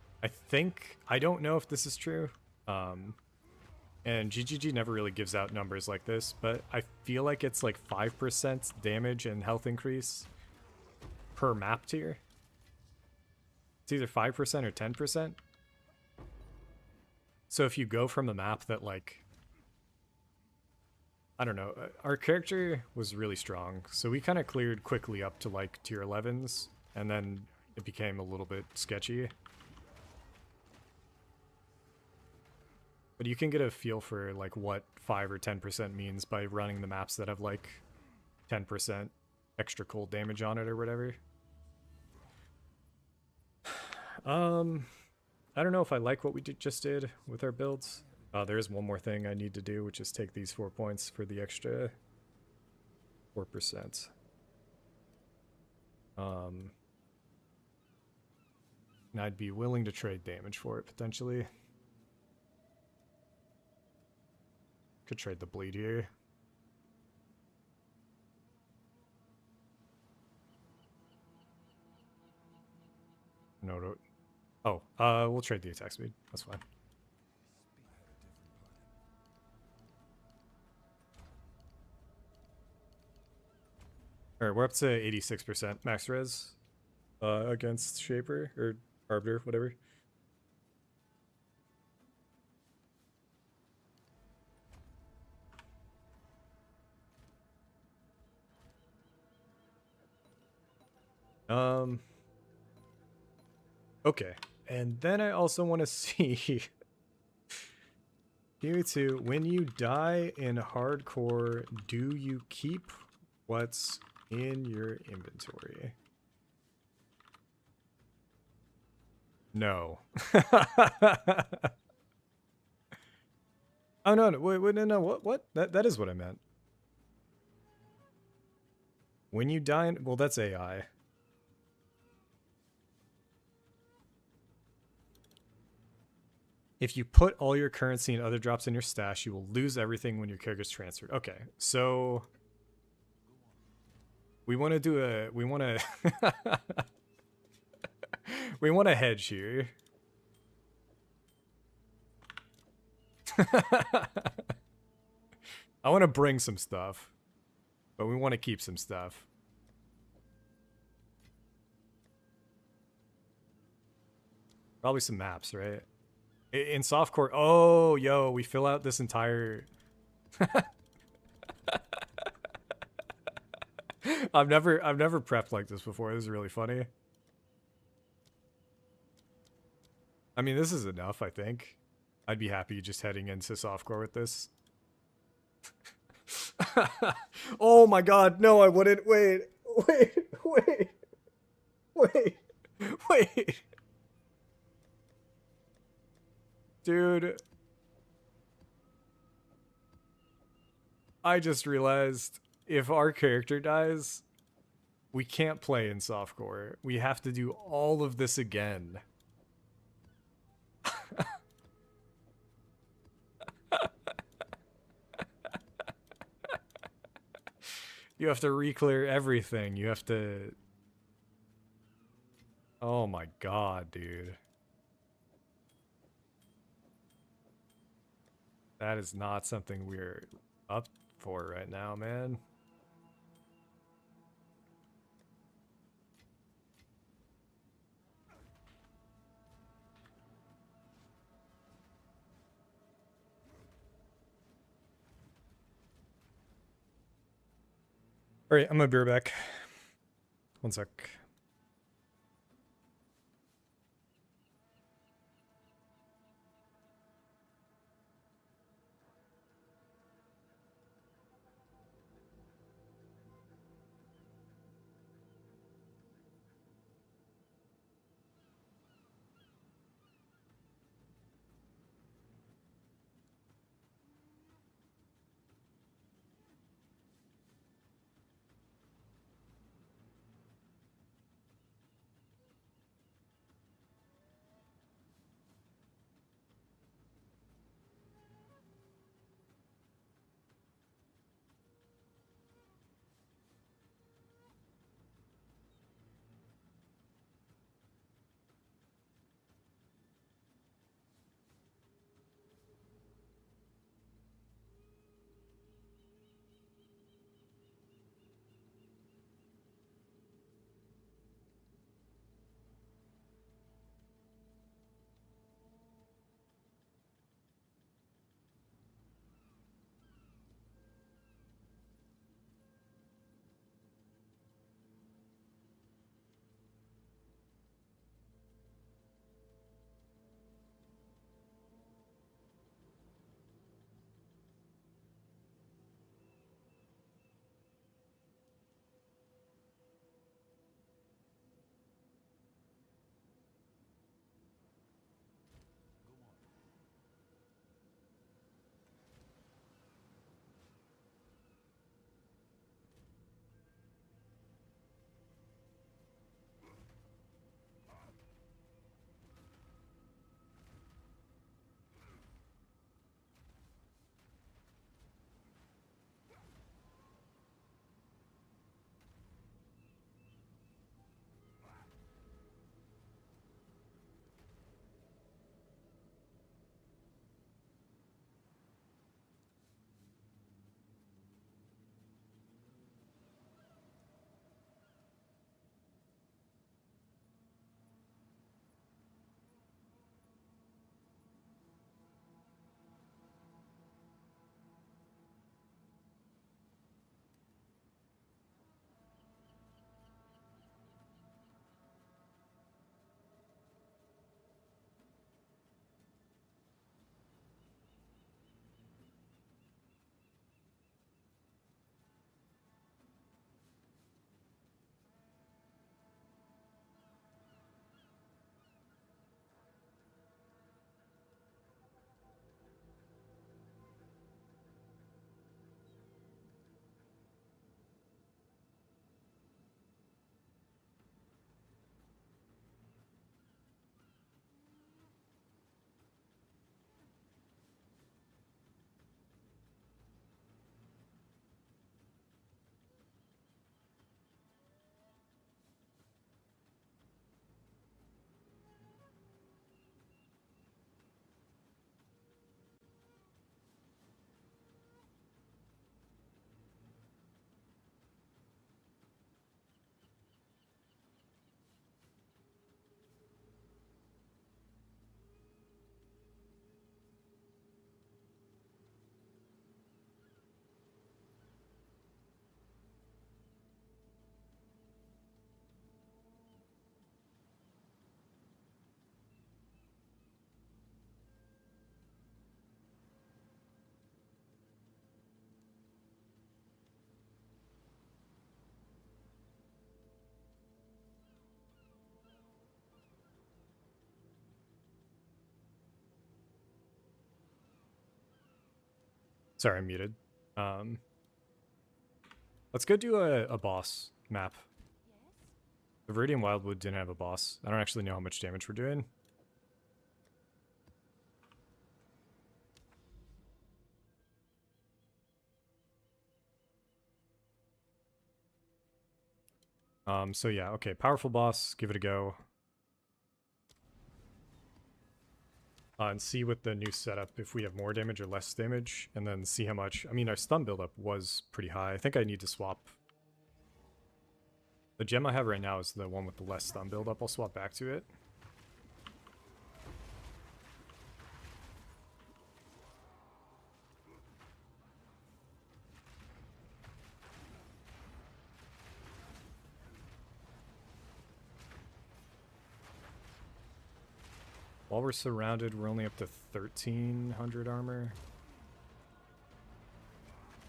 I don't know if this is true, and GGG never really gives out numbers like this, but I feel like it's like 5% damage and health increase per map tier. It's either 5% or 10%. So if you go from a map that, like, I don't know, our character was really strong, so we kind of cleared quickly up to like tier 11s, and then it became a little bit sketchy. But you can get a feel for like what 5 or 10% means by running the maps that have like 10% extra cold damage on it or whatever. I don't know if I like what we just did with our builds. There is one more thing I need to do, which is take these 4 points for the extra 4%. And I'd be willing to trade damage for it, potentially. Could trade the bleed here. No. Oh, we'll trade the attack speed. That's fine. Alright, we're up to 86% max res against Shaper, or Arbiter, whatever. Okay, and then I also want to see PoE2, when you die in hardcore, do you keep what's in your inventory? No. Oh no, wait, no, what? That is what I meant. When you die in, well, that's AI. If you put all your currency and other drops in your stash, you will lose everything when your character's transferred. Okay, so we want to do a, we want to we want to hedge here. I want to bring some stuff, but we want to keep some stuff. Probably some maps, right? In softcore, oh, yo, we fill out this entire... I've never prepped like this before. This is really funny. I mean, this is enough, I think. I'd be happy just heading into softcore with this. Oh my god, no, I wouldn't. Wait. Dude, I just realized if our character dies, we can't play in softcore. We have to do all of this again. You have to re-clear everything. You have to... Oh my god, dude. That is not something we're up for right now, man. Alright, I'm gonna be right back. One sec. Sorry, I'm muted. Let's go do a boss map. Yes? The Viridian Wildwood didn't have a boss. I don't actually know how much damage we're doing. So yeah, okay, powerful boss, give it a go. And see with the new setup if we have more damage or less damage, and then see how much. I mean, our stun buildup was pretty high. I think I need to swap. The gem I have right now is the one with the less stun buildup. I'll swap back to it. While we're surrounded, we're only up to 1,300 armor.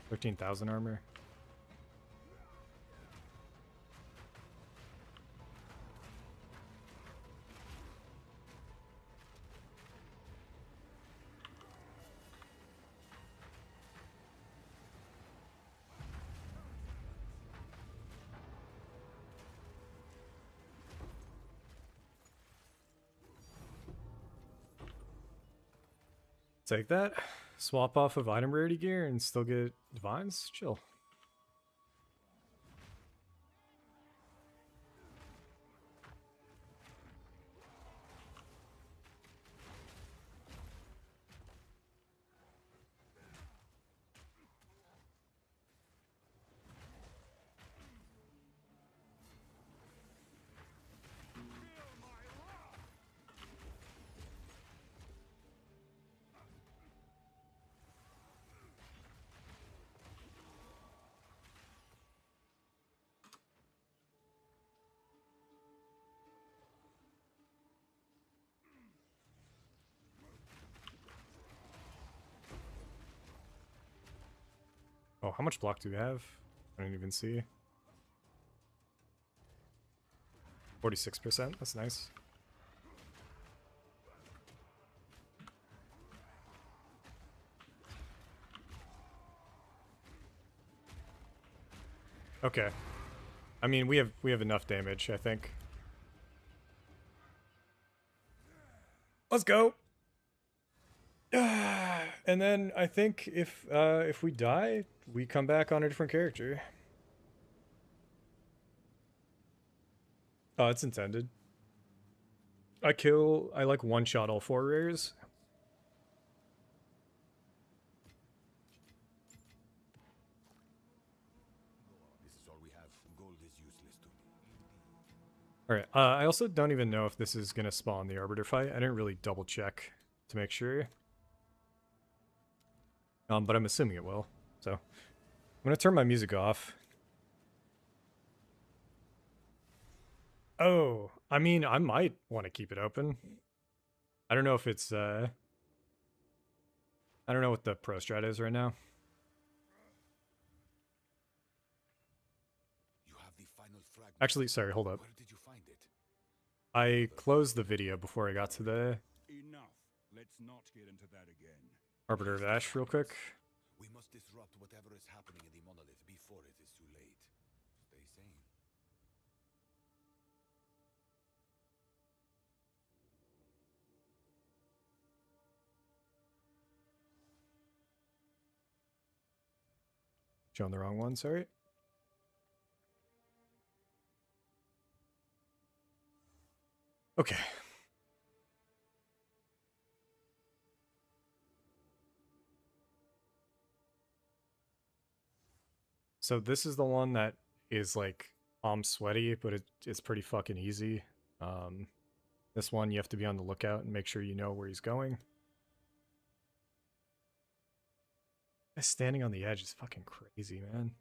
13,000 armor. Take that. Swap off of item rarity gear and still get divines. Chill. Oh, how much block do we have? I don't even see. 46%. That's nice. Okay. I mean, we have enough damage, I think. Let's go. And then I think if we die, we come back on a different character. Oh, it's intended. I like one-shot all 4 rares. This is all we have. Gold is useless to me. Alright, I also don't even know if this is going to spawn the Arbiter fight. I didn't really double check to make sure. But I'm assuming it will. So, I'm going to turn my music off. Oh, I mean, I might want to keep it open. I don't know if it's, I don't know what the pro strat is right now. You have the final fragment. Actually, sorry, hold up. Where did you find it? I closed the video before I got to the Enough. Let's not get into that again. Arbiter of Ash real quick. We must disrupt whatever is happening in the monolith before it is too late. Stay sane. Showing the wrong one, sorry. Okay. So this is the one that is like, I'm sweaty, but it's pretty fucking easy. This one you have to be on the lookout and make sure you know where he's going. Guy standing on the edge is fucking crazy, man.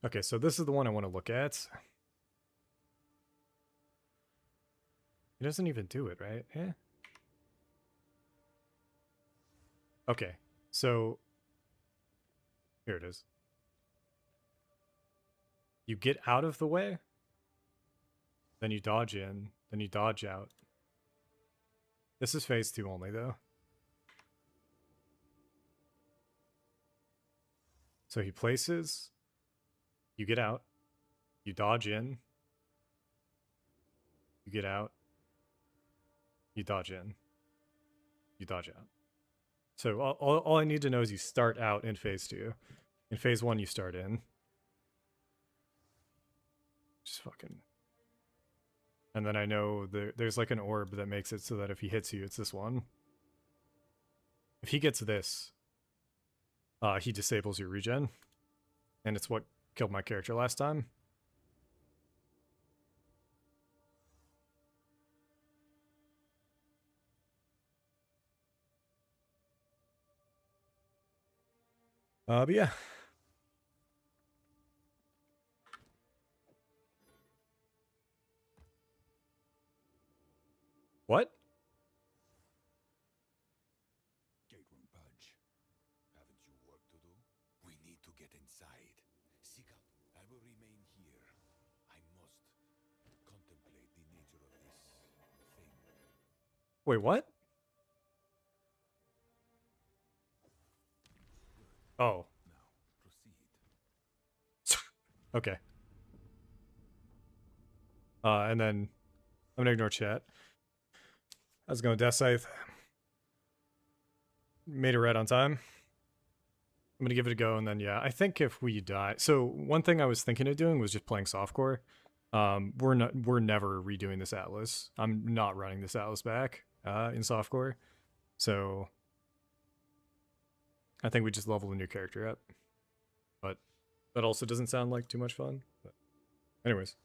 Okay, so this is the one I want to look at. He doesn't even do it, right? Eh. Okay, so here it is. You get out of the way, then you dodge in, then you dodge out. This is phase 2 only, though. So he places, you get out, you dodge in, you get out, you dodge in, you dodge out. So all I need to know is you start out in phase 2. In phase 1, you start in. Just fucking... And then I know there's like an orb that makes it so that if he hits you, it's this one. If he gets this, he disables your regen. And it's what killed my character last time. But yeah. What? Gate won't budge. Haven't you work to do? We need to get inside. Seek out. I will remain here. I must contemplate the nature of this thing. Wait, what? Oh. Now, proceed. Okay. And then I'm gonna ignore chat. How's it going, Death Scythe? Made it right on time. I'm gonna give it a go, and then yeah, I think if we die. So one thing I was thinking of doing was just playing softcore. We're never redoing this Atlas. I'm not running this Atlas back in softcore. So I think we just level a new character up. But that also doesn't sound like too much fun. But anyways.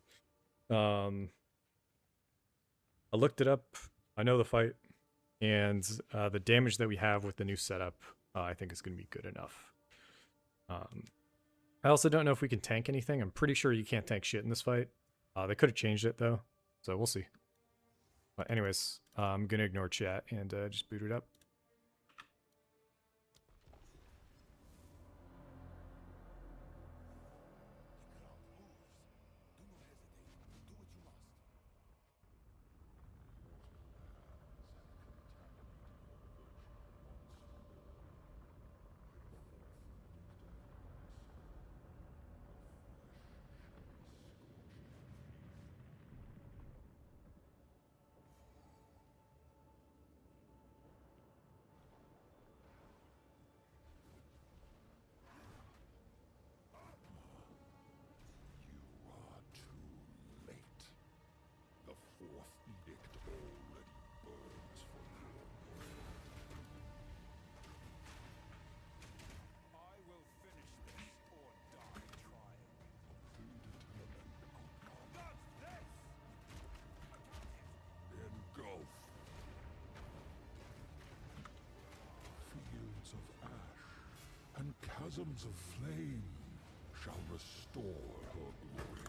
I looked it up. I know the fight. And the damage that we have with the new setup, I think is going to be good enough. I also don't know if we can tank anything. I'm pretty sure you can't tank shit in this fight. They could have changed it, though. So we'll see. But anyways, I'm going to ignore chat and just boot it up. You are too late. The fourth edict already burns for your I will finish this or die trying. predetermined outcome. That's this! Engulf. Fields of ash and chasms of flame shall restore her glory.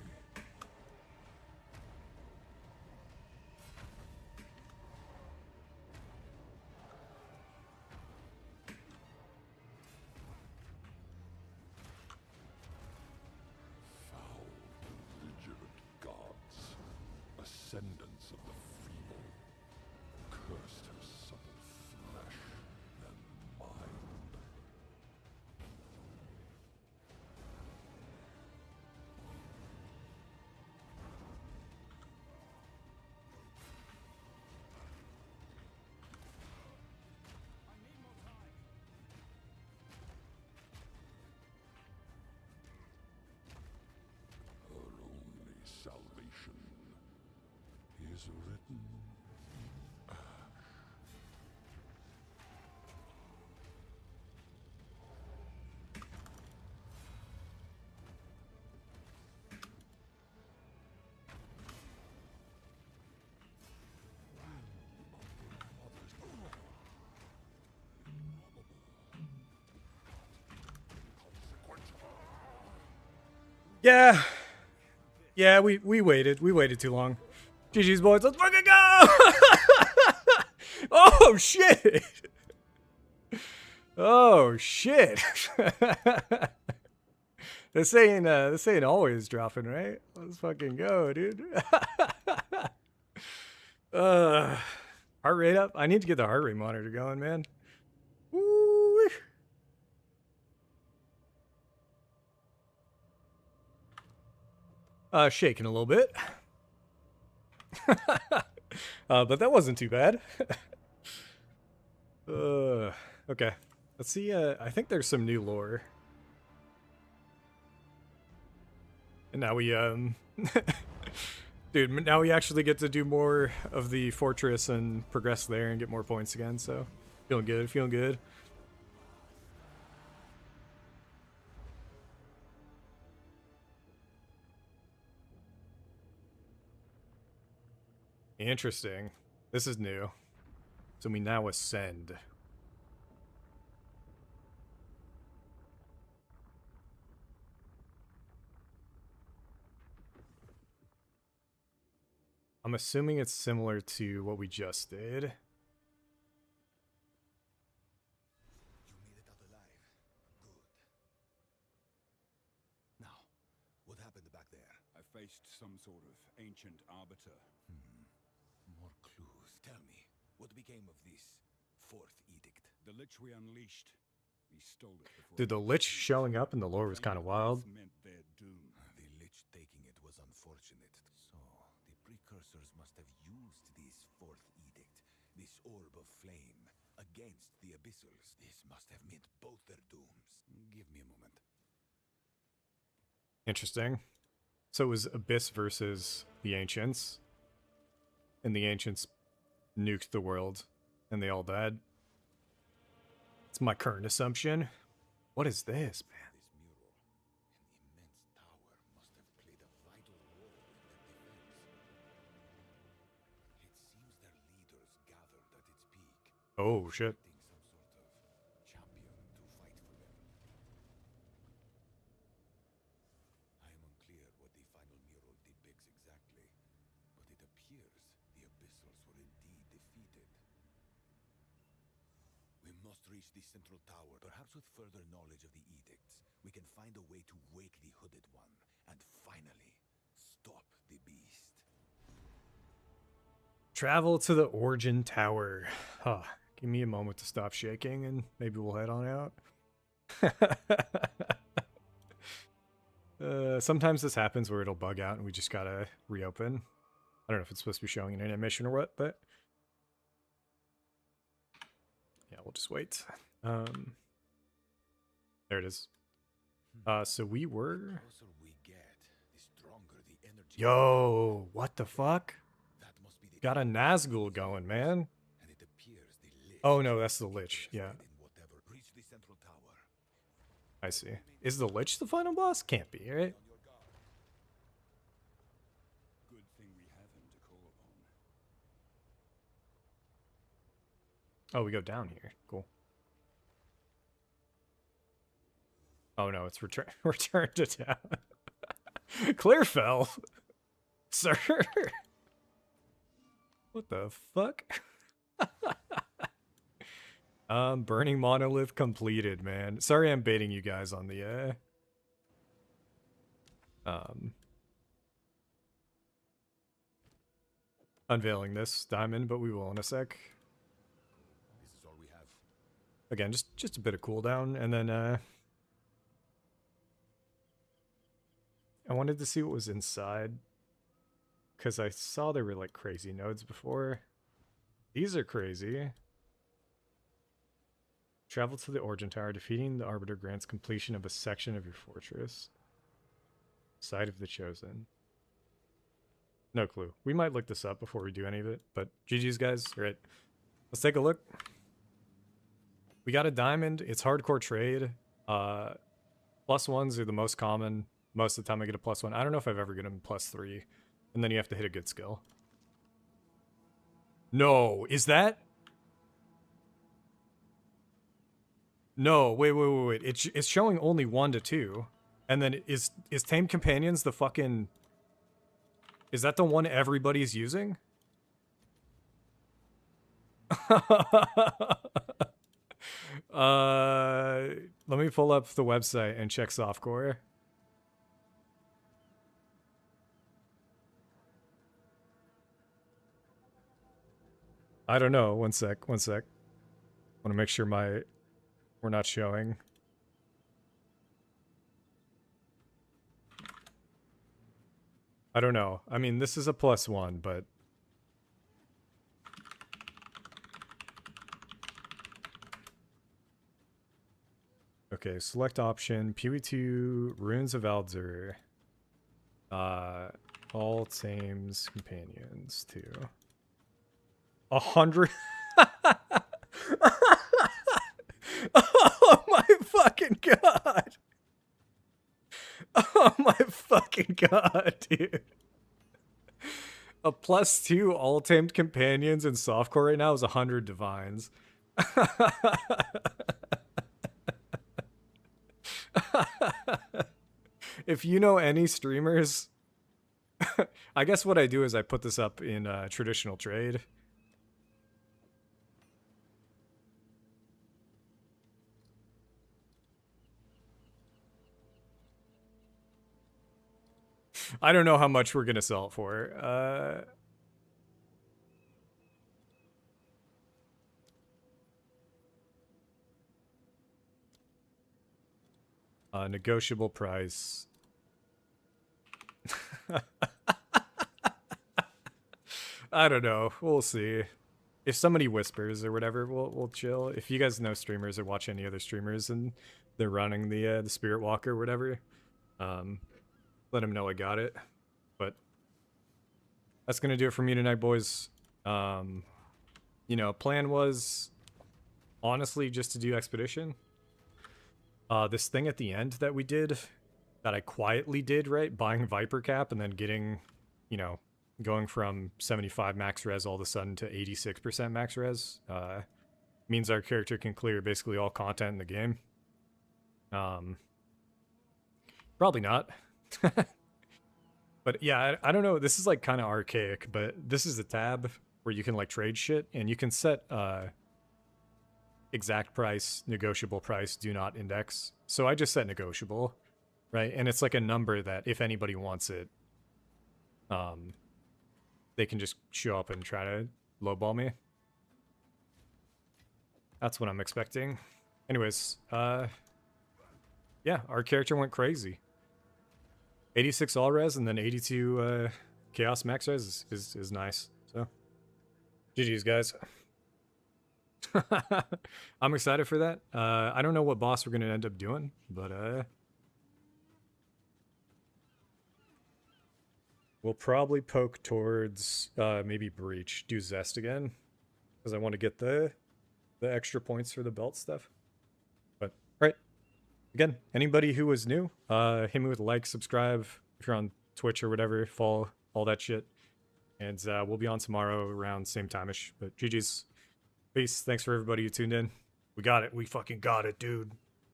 Foul, belligerent gods, ascendants of the feeble, cursed her supple flesh and mind. Her only salvation is written in ash. Yeah. Yeah, we waited. We waited too long. GG's, boys. Let's fucking go! Oh, shit! Oh, shit. This ain't always dropping, right? Let's fucking go, dude. Uh, heart rate up. I need to get the heart rate monitor going, man. Woo. Shaking a little bit. But that wasn't too bad. Okay. Let's see. I think there's some new lore. And now we, dude, now we actually get to do more of the fortress and progress there and get more points again, so feeling good, feeling good. Interesting. This is new. So we now ascend. I'm assuming it's similar to what we just did. You made it out alive. Good. Now, what happened back there? I faced some sort of ancient arbiter. More clues. Tell me, what became of this fourth edict? The lich we unleashed. We stole it before. Dude, the Lich showing up in the lore was kind of wild. Meant their doom. The Lich taking it was unfortunate. So, the precursors must have used this fourth edict, this orb of flame, against the Abyssals. This must have meant both their dooms. Give me a moment. Interesting. So it was Abyss versus the Ancients. And the Ancients nuked the world, and they all died. It's my current assumption. What is this, man? This mural, an immense tower, must have played a vital role in their defense. It seems their leaders gathered at its peak, Oh, shit. expecting some sort of champion to fight for them. I am unclear what the final mural depicts exactly, but it appears the Abyssals were indeed defeated. We must reach the central tower. Perhaps with further knowledge of the edicts, we can find a way to wake the Hooded One and finally stop the beast. Travel to the Origin Tower. Huh. Give me a moment to stop shaking and maybe we'll head on out. Sometimes this happens where it'll bug out and we just gotta reopen. I don't know if it's supposed to be showing an animation or what, but yeah, we'll just wait. There it is. So we were... The closer we get, the stronger the energy. Yo, what the fuck? That must be the Got a Nazgul going, man. and it appears the Lich. Oh no, that's the Lich. Yeah, interested in whatever. Reach the central tower. I see. Is the Lich the final boss? Can't be, right? On your guard. Good thing we have him to call upon. Oh, we go down here. Cool. Oh no, it's return to town. Clearfell, sir. What the fuck? Burning monolith completed, man. Sorry, I'm baiting you guys on the unveiling this diamond, but we will in a sec. This is all we have. Again, just a bit of cooldown, and then I wanted to see what was inside, because I saw there were like crazy nodes before. These are crazy. Travel to the Origin Tower. Defeating the Arbiter grants completion of a section of your fortress. Side of the Chosen. No clue. We might look this up before we do any of it, but GG's, guys. All right, let's take a look. We got a diamond. It's hardcore trade. +1s are the most common. Most of the time I get a +1. I don't know if I've ever gotten a +3. And then you have to hit a good skill. No, is that? No, wait. It's showing only 1 to 2. And then is Tamed Companions the fucking... Is that the one everybody's using? Let me pull up the website and check softcore. I don't know. One sec. Want to make sure we're not showing. I don't know. I mean, this is a +1, but okay, select option, PoE2, Runes of Aldur. All Tames Companions, 2. 100. Oh my fucking god. Oh my fucking god, dude. A +2 all tamed companions in softcore right now is 100 divines. If you know any streamers, I guess what I do is I put this up in traditional trade. I don't know how much we're gonna sell it for. Negotiable price. I don't know. We'll see. If somebody whispers or whatever, we'll chill. If you guys know streamers or watch any other streamers and they're running the Spirit Walker or whatever, let them know I got it. But that's gonna do it for me tonight, boys. You know, plan was honestly just to do Expedition. This thing at the end that we did, that I quietly did, right? Buying Viper Cap and then getting, you know, going from 75 max res all of a sudden to 86% max res, means our character can clear basically all content in the game. Probably not. But yeah, I don't know. This is like kind of archaic, but this is a tab where you can like trade shit and you can set exact price, negotiable price, do not index. So I just set negotiable, right? And it's like a number that if anybody wants it, they can just show up and try to lowball me. That's what I'm expecting. Anyways, yeah, our character went crazy. 86 all res and then 82 chaos max res is nice. So, GG's, guys. I'm excited for that. I don't know what boss we're going to end up doing, but we'll probably poke towards maybe Breach, do Zest again, because I want to get the extra points for the belt stuff. But, right. Again, anybody who was new, hit me with a like, subscribe, if you're on Twitch or whatever, follow, all that shit. And we'll be on tomorrow around same time-ish. But GG's. Peace. Thanks for everybody who tuned in. We got it. We fucking got it, dude.